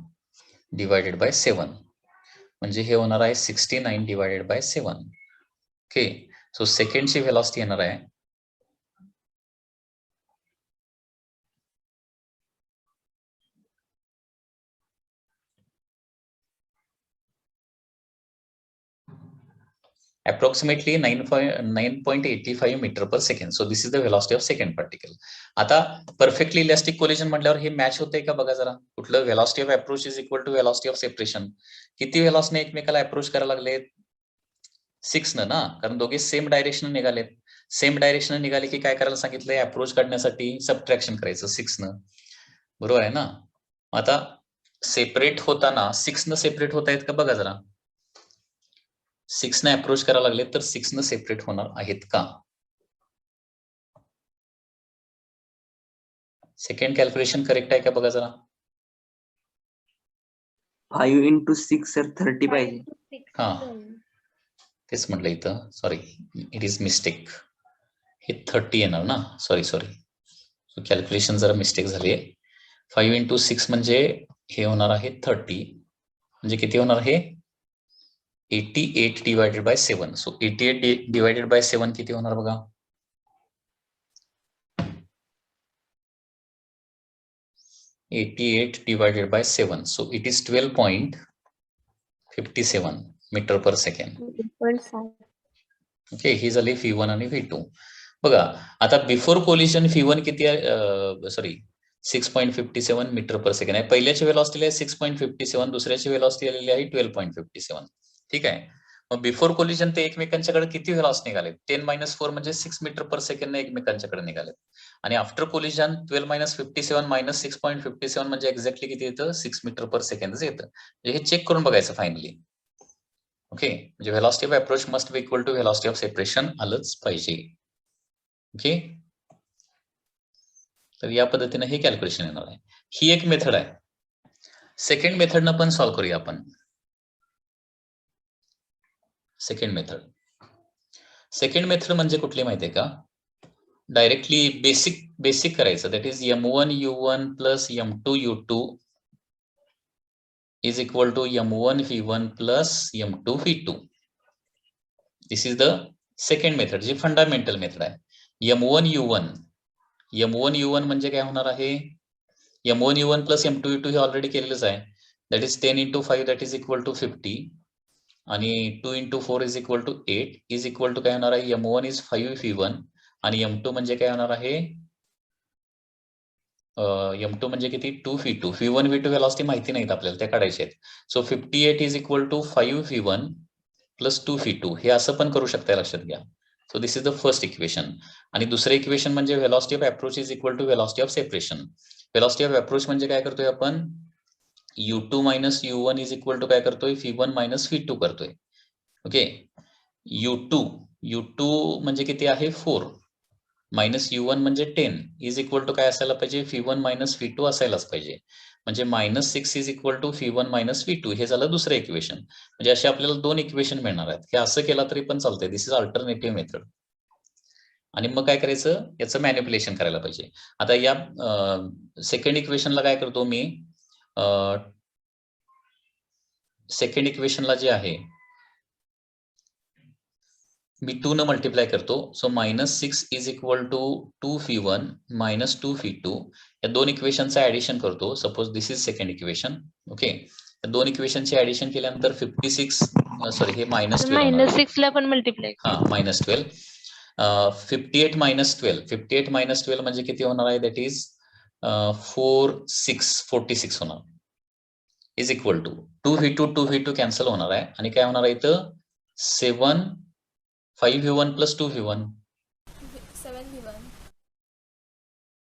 डिवायडेड बाय 7 म्हणजे हे होणार आहे 69 डिवायडेड बाय 7. ओके सो सेकंडची व्हेलॉसिटी येणार आहे approximately 9.85 meter per second. So this is the velocity of second particle. आता perfectly elastic collision म्हटल्यावर हे मॅच होतंय का बघा जरा कुठलं velocity of approach is equal to velocity of separation. किती velocity एकमेकाला अप्रोच करायला लागलेत 6 ना कारण दोघे सेम डायरेक्शन निघालेत. सेम डायरेक्शन निघाले की काय करायला सांगितलंय अप्रोच काढण्यासाठी सबट्रॅक्शन करायचं 6 न बरोबर आहे ना. आता सेपरेट होताना 6 न सेपरेट होत आहेत का बघा जरा 6 ने अप्रोच करायला लागले तर 6 न सेपरेट होणार आहेत का. सेकंड कॅल्क्युलेशन करेक्ट आहे का बघा जरा 5 into 6 सर 30 पाहिजे. हा तेच म्हटलं इथं सॉरी इट इज मिस्टेक हे 30 येणार ना सॉरी कॅल्क्युलेशन जरा मिस्टेक झाली आहे. 5 into 6 म्हणजे हे होणार आहे 30 म्हणजे किती होणार आहे 88 divided by 7. So 88 divided by 7 किती होणार बघा 88 divided by 7. So it is 12.57 meter per second. Okay ही झाली v1 आणि v2. बघा आता बिफोर कोलिजन v1 किती आहे सॉरी 6.57 मीटर पर सेकंड आहे. पहिल्याची वेलॉसिटी आहे 6.57 दुसऱ्याची वेलॉसिटी आलेली आहे 12.57. ठीक आहे मग बिफोर कोलिजन ते एकमेकांच्याकडे किती वेलॉसिटी निघाले 10 - 4 म्हणजे 6 मीटर पर सेकंड एकमेकांच्याकडे निघाले आणि आफ्टर कोलिजन 12 - 57 - 6.57 म्हणजे एक्झॅक्टली किती येतं 6 मीटर पर सेकंड येतं. म्हणजे हे चेक करून बघायचं फायनली. ओके म्हणजे velocity of approach must be equal to velocity of separation आलंच पाहिजे. ओके तर या पद्धतीने हे कॅल्क्युलेशन येणार आहे. ही एक मेथड आहे. सेकंड मेथडनं पण सॉल्व्ह करूया आपण. सेकंड मेथड म्हणजे कुठली माहितीये का डायरेक्टली बेसिक करायचं that is m1 u1 plus m2 u2 is equal to m1 v1 plus m2 v2. This is the second method जी फंडामेंटल मेथड आहे. m1 u1 म्हणजे काय होणार आहे m1 u1 plus m2 u2 हे already केलेलंच आहे that is 10 into 5 that is equal to 50 आणि 2 into 4 is equal to 8 is equal to काय होणार आहे m1 इज 5 v1 आणि m2 म्हणजे काय होणार आहे m2 म्हणजे किती 2 v2 v1 v2 व्हेलॉसिटी माहिती नाहीत आपल्याला त्या काढायचे आहेत. So 58 is equal to 5 v1 plus 2 v2 हे असं पण करू शकता लक्षात घ्या. So this is the first equation आणि दुसरं इक्वेशन म्हणजे velocity of approach is equal to velocity of separation. Velocity of approach म्हणजे काय करतोय आपण u2 minus u1 is equal to काय करतोय v1 मायनस v2 करतोय. ओके u2 म्हणजे किती आहे 4 मायनस u1 म्हणजे 10 इज इक्वल टू काय असायला पाहिजे v1 मायनस v2 असायलाच पाहिजे म्हणजे -6 is equal to v1 minus v2 हे झालं दुसरं इक्वेशन. म्हणजे असे आपल्याला दोन इक्वेशन मिळणार आहेत. हे असं केलं तरी पण चालतंय. दिस इज अल्टरनेटिव्ह मेथड. आणि मग काय करायचं याचं मॅनिप्युलेशन करायला पाहिजे. आता या सेकंड इक्वेशनला काय करतो मी सेकंड इक्वेशनला जे आहे मी 2 न मल्टिप्लाय करतो. So -6 is equal to 2v1 minus 2v2 या दोन इक्वेशनचं ऍडिशन करतो. Suppose this is second equation. Okay, या दोन इक्वेशनचे ऍडिशन केल्यानंतर 56 सॉरी हे -12 ला पण मल्टिप्लाय. हा -12 58 -12 म्हणजे किती होणार आहे? दॅट इज 46 होणार. Is equal to 2v2 cancel होणार आहे आणि काय होणार आहे इथं 5v1 प्लस 2v1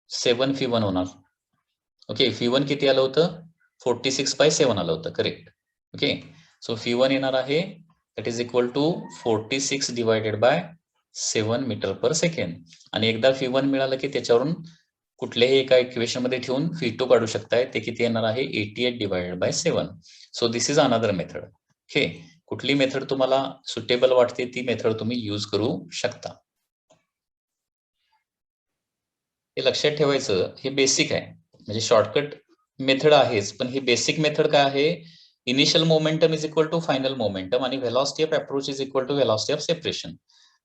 7v1 होणार. ओके, v1 किती आलं होतं? 46/7 आलं होतं. करेक्ट. ओके, सो v1 येणार आहे that is equal to 46 divided by 7 metre per second. आणि एकदा v1 मिळालं की त्याच्यावरून कुठल्याही एका इक्वेशन मध्ये ठेवून v2 काढू शकताय. ते किती येणार आहे? 88 divided by 7. So this is another method. Okay, कुठली मेथड तुम्हाला सुटेबल वाटते ती मेथड तुम्ही यूज करू शकता. हे लक्षात ठेवायचं, हे बेसिक आहे. म्हणजे शॉर्टकट मेथड आहेच, पण ही बेसिक मेथड काय आहे? Initial momentum is equal to final momentum आणि velocity of approach is equal to velocity of separation.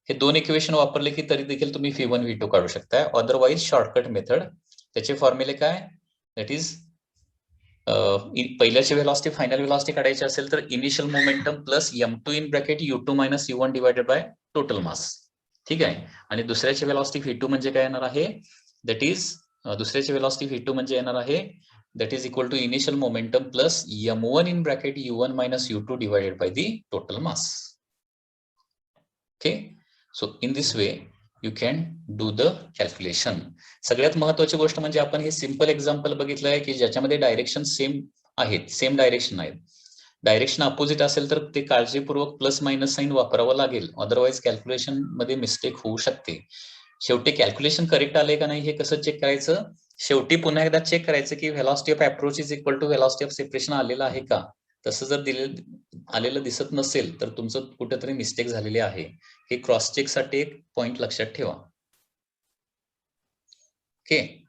हे दोन इक्वेशन वापरले की तरी देखील तुम्ही v1 v2 काढू शकताय. अदरवाईज शॉर्टकट मेथड, त्याचे फॉर्म्युले काय? दॅट इज पहिल्याची व्हेलॉसिटी फायनल व्हेलॉसिटी काढायची असेल तर initial momentum plus m2 in bracket u2 minus u1 divided by total mass. ठीक आहे. आणि दुसऱ्याची व्हेलॉसिटी v2 म्हणजे काय येणार आहे? दॅट इज दुसऱ्याची व्हेलॉसिटी v2 म्हणजे येणार आहे that is equal to initial momentum plus m1 in bracket u1 minus u2 divided by the total mass. Okay, so in this way you can do the calculation. सगळ्यात महत्वाची गोष्ट म्हणजे आपण हे सिंपल एक्झाम्पल बघितलं आहे की ज्याच्यामध्ये डायरेक्शन सेम आहेत, सेम डायरेक्शन आहेत. डायरेक्शन अपोजिट असेल तर ते काळजीपूर्वक प्लस मायनस साइन वापरावं लागेल. अदरवाईज कॅल्क्युलेशन मध्ये मिस्टेक होऊ शकते. शेवटी कॅल्क्युलेशन करेक्ट आले का नाही हे कसं चेक करायचं? शेवटी पुन्हा एकदा चेक करायचं की velocity of approach is equal to velocity of separation आलेलं आहे का? तसं जर आलेलं दिसत नसेल तर तुमचं कुठेतरी मिस्टेक झालेली आहे. हे क्रॉस चेक साठी एक पॉइंट लक्षात ठेवा. ओके.